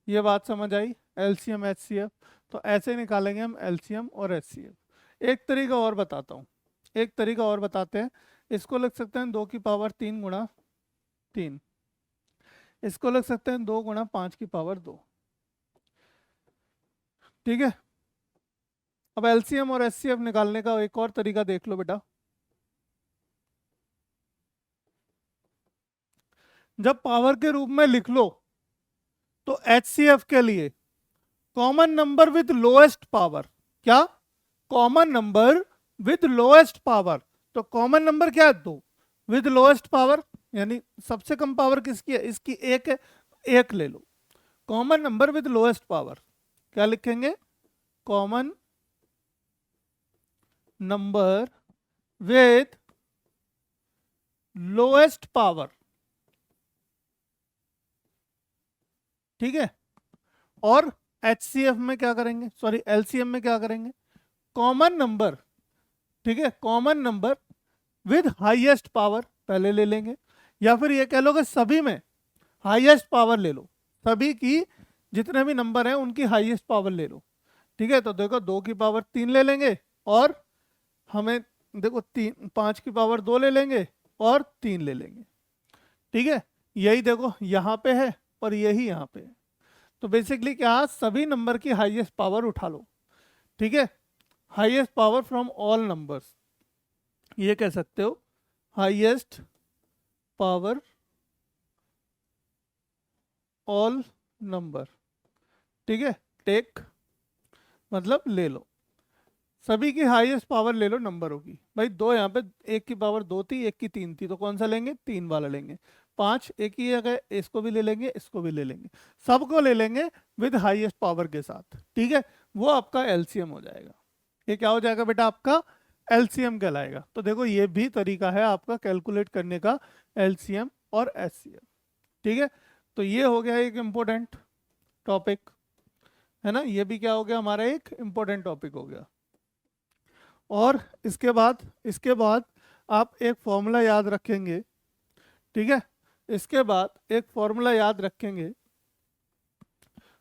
[SPEAKER 1] ये बात समझ आई, LCM HCF। तो ऐसे निकालेंगे हम LCM और HCF। एक तरीका और बताता हूँ, एक तरीका और बताते हैं। इसको लिख सकते हैं 2⁻³ × 3, इसको लिख सकते हैं 2×5⁵ ठीक है। अब LCM और HCF निकालने का एक और तरीका देख लो बेटा। जब पावर के रूप में लिख लो तो HCF के लिए common number with lowest power, क्या, common number with lowest power. तो कॉमन नंबर क्या है, 2, विद लोएस्ट पावर यानी सबसे कम पावर किसकी है, इसकी 1 है, 1 ले लो। Common number with lowest power क्या लिखेंगे, common number with lowest power, ठीक है। और HCF में क्या करेंगे, सॉरी LCM में क्या करेंगे, कॉमन नंबर, ठीक है, common number with highest power पहले ले लेंगे, या फिर ये कह लो कि सभी में हाईएस्ट पावर ले लो, सभी की जितने भी नंबर हैं उनकी हाईएस्ट पावर ले लो। ठीक है, तो देखो 2⁻³ ले लेंगे, और हमें देखो 5⁻² ले लेंगे और 3 ले लेंगे। ठीक है, यही देखो यहाँ पे है और यही यहाँ पे है। तो बेसिकली क्या, सभी नंबर की हाईएस्ट पावर उठा लो। ठीक है, highest power from all numbers, ये कह सकते हो हाईएस्ट पावर ऑल नंबर। ठीक है, टेक मतलब ले लो। सभी की हाईएस्ट पावर ले लो नंबरों की। भाई दो यहाँ पे, एक की पावर दो थी, एक की तीन थी, तो कौन सा लेंगे? तीन वाला लेंगे। पांच एक ही जगह, इसको भी ले लेंगे, इसको भी ले लेंगे, सबको ले लेंगे विद हाईएस्ट पावर के साथ। ठीक है, वो आपका एलसीएम हो जाएगा। ये क्या हो जाएगा बेटा? आपका एलसीएम कहलाएगा। तो देखो ये भी तरीका है आपका कैलकुलेट करने का, एलसीएम और एचसीएफ। ठीक है, तो ये हो गया एक इम्पोर्टेंट टॉपिक, है ना? ये भी क्या हो गया हमारा? एक इम्पोर्टेंट टॉपिक हो गया। और इसके बाद आप एक फॉर्मूला याद रखेंगे। ठीक है, इसके बाद एक फॉर्मूला याद रखेंगे।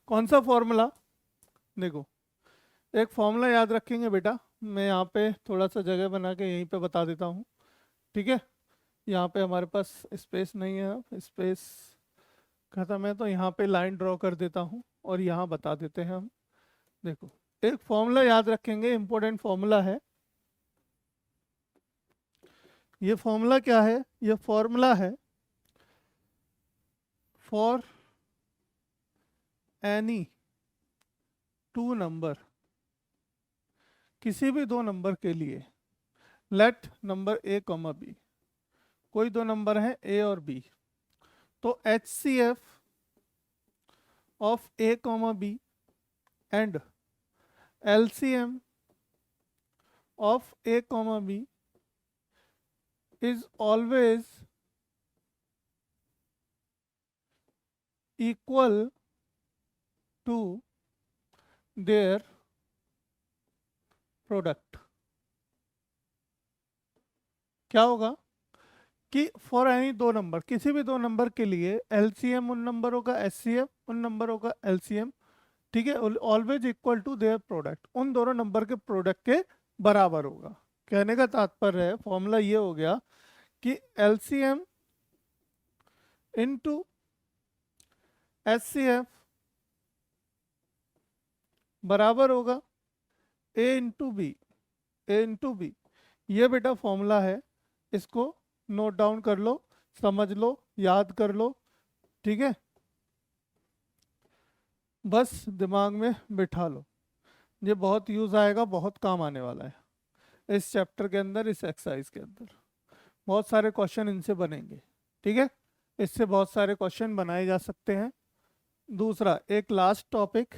[SPEAKER 1] कौन सा फॉर्मूला? देखो, एक फॉर्मूला याद रखेंगे बेटा। मैं यहाँ पे थोड़ा सा जगह बना के यहीं पे बता देता हूँ। ठीक है, यहाँ पे हमारे पास स्पेस नहीं है, अब स्पेस खत्म है, तो यहाँ पे लाइन ड्रॉ कर देता हूँ और यहाँ बता देते हैं हम। देखो, एक फॉर्मूला याद रखेंगे, इंपॉर्टेंट फॉर्मूला है। ये फॉर्मूला क्या है? ये फॉर्मूला है फॉर एनी टू नंबर, किसी भी दो नंबर के लिए, let number A comma B, कोई दो नंबर है ए और बी, तो H C F of A comma B and L C M of A comma B is always equal to their product. क्या होगा कि फॉर एनी दो number, किसी भी दो नंबर के लिए एलसीएम उन नंबरों का, एचसीएफ उन नंबरों का एलसीएम, ठीक है, always equal to their product, उन दोनों नंबर के प्रोडक्ट के बराबर होगा। कहने का तात्पर्य है, फॉर्मूला ये हो गया कि एलसीएम इनटू एचसीएफ बराबर होगा ए इंटू बी, ए इंटू बी। ये बेटा फॉर्मूला है, इसको नोट डाउन कर लो, समझ लो, याद कर लो। ठीक है, बस दिमाग में बिठा लो, ये बहुत यूज आएगा, बहुत काम आने वाला है इस चैप्टर के अंदर, इस एक्सरसाइज के अंदर बहुत सारे क्वेश्चन इनसे बनेंगे। ठीक है, इससे बहुत सारे क्वेश्चन बनाए जा सकते हैं। दूसरा, एक लास्ट टॉपिक,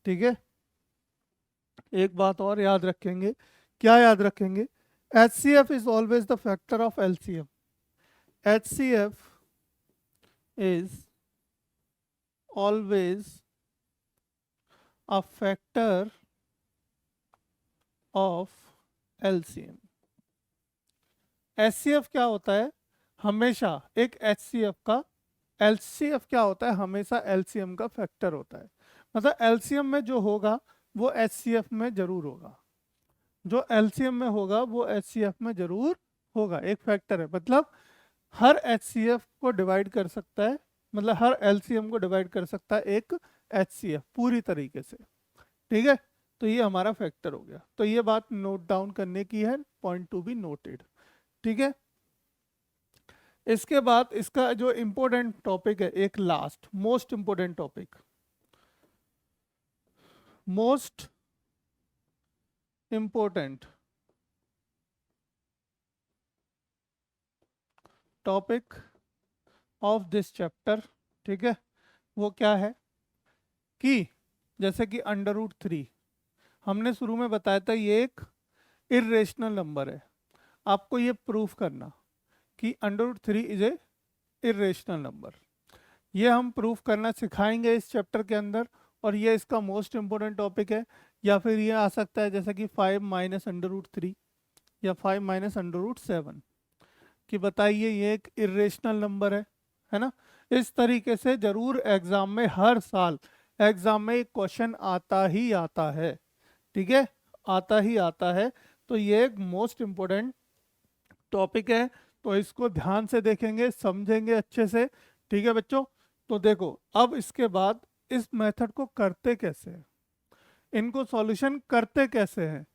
[SPEAKER 1] ठीक है, एक बात और याद रखेंगे। क्या याद रखेंगे? H C F is always the factor of L C M. H C F is always a factor of LCM. HCF क्या होता है? हमेशा एक एचसीएफ का, एलसीएफ क्या होता है? हमेशा एलसीएम का फैक्टर होता है। मतलब एलसीएम में जो होगा वो एचसीएफ में जरूर होगा, जो एलसीएम में होगा वो एचसीएफ में जरूर होगा। एक फैक्टर है, मतलब हर एचसीएफ को डिवाइड कर सकता है, मतलब हर एलसीएम को डिवाइड कर सकता है एक एचसीएफ पूरी तरीके से। ठीक है, तो ये हमारा फैक्टर हो गया। तो ये बात नोट डाउन करने की है, पॉइंट टू बी नोटेड। ठीक है, इसके बाद इसका जो इम्पोर्टेंट टॉपिक है, एक last most important topic, most important topic of this chapter. ठीक है, वो क्या है कि जैसे कि अंडर रूट थ्री, हमने शुरू में बताया था ये एक इर्रेशनल नंबर है। आपको ये प्रूफ करना कि under root three is a irrational number, ये हम प्रूफ करना सिखाएंगे इस चैप्टर के अंदर, और ये इसका मोस्ट इम्पोर्टेंट टॉपिक है। या फिर ये आ सकता है जैसे कि 5 माइनस अंडर रूट थ्री या 5 माइनस अंडर रूट सेवन, कि बताइए ये एक इर्रेशनल नंबर है ना? इस तरीके से जरूर एग्जाम में, हर साल एग्जाम में एक क्वेश्चन आता ही आता है। ठीक है, आता ही आता है। तो ये एक मोस्ट इम्पोर्टेंट टॉपिक है, तो इसको ध्यान से देखेंगे, समझेंगे अच्छे से। ठीक है बच्चों, तो देखो अब इसके बाद इस मेथड को करते कैसे हैं, इनको सॉल्यूशन करते कैसे हैं।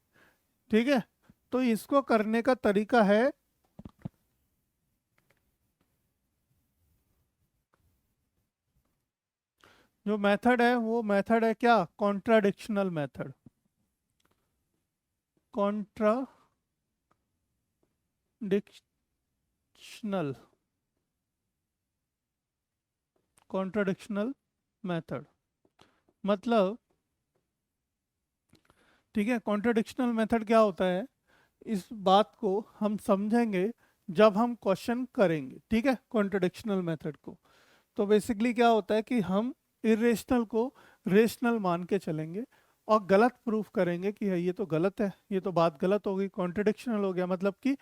[SPEAKER 1] ठीक है, तो इसको करने का तरीका है, जो मेथड है वो मेथड है क्या? कॉन्ट्राडिक्शनल मेथड। कॉन्ट्राडिक्शनल मेथड मतलब, ठीक है, कॉन्ट्राडिक्शनल मेथड क्या होता है, इस बात को हम समझेंगे जब हम क्वेश्चन करेंगे, ठीक है, कॉन्ट्राडिक्शनल मेथड को। तो बेसिकली क्या होता है कि हम इरेशनल को रेशनल मान के चलेंगे और गलत प्रूफ करेंगे कि ये तो गलत है, ये तो बात गलत हो गई, कॉन्ट्रडिक्शनल हो गया, मतलब कि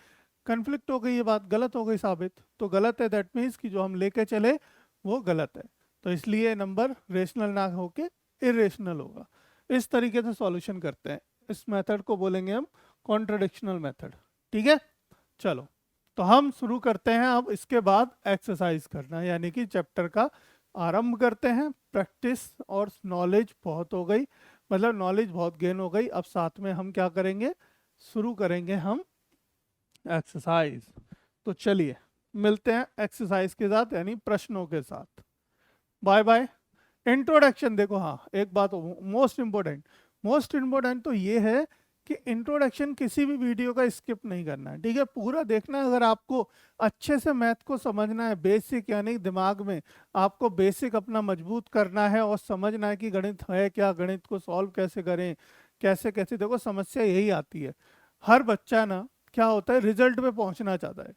[SPEAKER 1] कन्फ्लिक्ट हो गई, ये बात गलत हो गई साबित, तो गलत है दैट मीन्स कि जो हम लेके चले वो गलत है, तो इसलिए नंबर रेशनल ना होके इरेशनल होगा। इस तरीके से सॉल्यूशन करते हैं, इस मेथड को बोलेंगे हम कॉन्ट्रडिक्शनल मेथड, ठीक है। चलो, तो हम शुरू करते हैं अब इसके बाद एक्सरसाइज करना, यानी कि चैप्टर का आरंभ करते हैं। प्रैक्टिस और नॉलेज बहुत हो गई, मतलब नॉलेज बहुत गेन हो गई, अब साथ में हम क्या करेंगे, शुरू करेंगे हम एक्सरसाइज। तो चलिए मिलते हैं एक्सरसाइज के साथ, यानी प्रश्नों के साथ। Bye bye. इंट्रोडक्शन देखो, हाँ एक बात मोस्ट इम्पोर्टेंट तो ये है कि इंट्रोडक्शन किसी भी वीडियो का स्किप नहीं करना है, ठीक है, पूरा देखना है। अगर आपको अच्छे से मैथ को समझना है, बेसिक यानी दिमाग में आपको बेसिक अपना मजबूत करना है और समझना है कि गणित है क्या, गणित को सॉल्व कैसे करें, कैसे कैसे, देखो समस्या यही आती है, हर बच्चा ना क्या होता है, रिजल्ट पे पहुंचना चाहता है,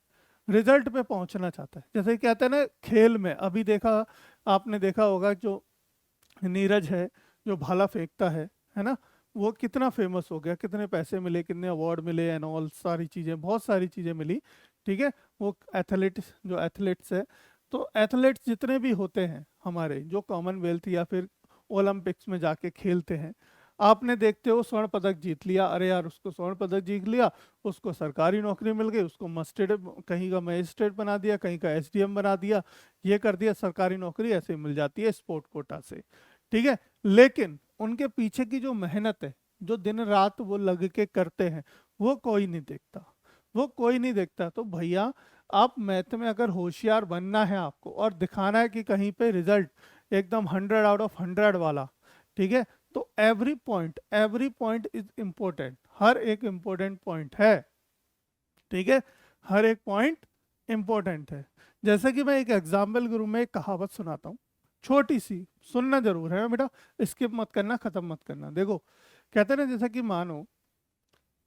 [SPEAKER 1] रिजल्ट पे पहुंचना चाहता है। जैसे कहते हैं ना खेल में, अभी देखा, आपने देखा होगा जो नीरज है जो भाला फेंकता है ना, वो कितना फेमस हो गया, कितने पैसे मिले, कितने अवार्ड मिले एंड ऑल, सारी चीज़ें, बहुत सारी चीज़ें मिली, ठीक है। वो एथलीट्स है, तो एथलीट्स जितने भी होते हैं हमारे, जो कॉमनवेल्थ या फिर ओलंपिक्स में जाके खेलते हैं, आपने देखते हो स्वर्ण पदक जीत लिया, अरे यार उसको स्वर्ण पदक जीत लिया, उसको सरकारी नौकरी मिल गई, उसको मजिस्ट्रेट, कहीं का मजिस्ट्रेट बना दिया, कहीं का एसडीएम बना दिया, ये कर दिया, सरकारी नौकरी ऐसे मिल जाती है स्पोर्ट कोटा से, ठीक है। लेकिन उनके पीछे की जो मेहनत है, जो दिन रात वो लग के करते हैं, वो कोई नहीं देखता, वो कोई नहीं देखता। तो भैया आप मैथ में अगर होशियार बनना है आपको और दिखाना है कि कहीं पे रिजल्ट एकदम 100 आउट ऑफ 100 वाला, ठीक है, तो एवरी पॉइंट इज इम्पोर्टेंट, हर एक इम्पोर्टेंट पॉइंट है, ठीक है, हर एक पॉइंट इम्पोर्टेंट है। जैसे कि मैं एक एग्जाम्पल के रूप में एक कहावत सुनाता हूँ, छोटी सी, सुनना जरूर है बेटा, स्किप मत करना, खत्म मत करना। देखो कहते हैं ना, जैसे कि मानो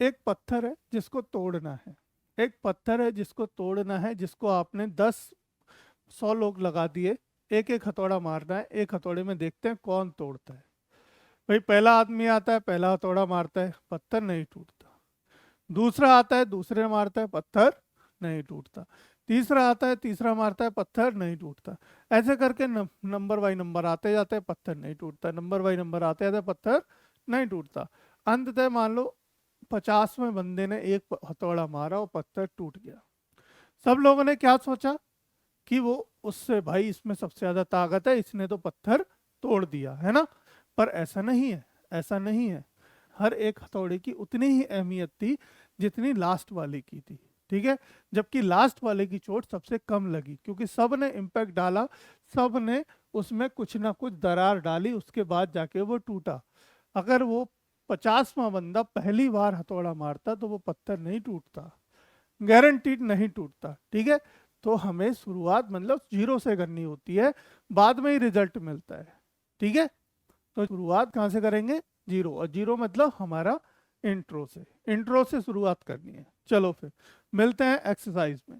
[SPEAKER 1] एक पत्थर है जिसको तोड़ना है, एक पत्थर है जिसको तोड़ना है, जिसको आपने 10-100 लोग लगा दिए, एक एक हथौड़ा मारना है, एक हथौड़े में देखते हैं कौन तोड़ता है। भाई पहला आदमी आता है, पहला हथौड़ा मारता है, पत्थर नहीं टूटता। दूसरा आता है, दूसरे मारता है, पत्थर नहीं टूटता। तीसरा आता है, तीसरा मारता है, पत्थर नहीं टूटता। ऐसे करके नंबर बाई नंबर आते जाते हैं, पत्थर नहीं टूटता, नंबर बाई नंबर आते जाते हैं, पत्थर नहीं टूटता। अंततः मान लो 50वें बंदे ने एक हथौड़ा मारा और पत्थर टूट गया। सब लोगों ने क्या सोचा कि वो उससे, भाई इसमें सबसे ज्यादा ताकत है, इसने तो पत्थर तोड़ दिया, है ना। पर ऐसा नहीं है, ऐसा नहीं है, हर एक हथौड़े की उतनी ही अहमियत थी जितनी लास्ट वाले की थी, ठीक है। जबकि लास्ट वाले की चोट सबसे कम लगी, क्योंकि सब ने इम्पैक्ट डाला, सब ने उसमें कुछ ना कुछ दरार डाली, उसके बाद जाके वो टूटा। अगर वो 50वां बंदा पहली बार हथौड़ा मारता तो वो पत्थर नहीं टूटता, गारंटीड नहीं टूटता, ठीक है। तो हमें शुरुआत मतलब जीरो से करनी होती है, बाद में ही रिजल्ट मिलता है, ठीक है। तो शुरुआत कहाँ से करेंगे, जीरो, और जीरो मतलब हमारा इंट्रो से, इंट्रो से शुरुआत करनी है। चलो फिर मिलते हैं एक्सरसाइज में।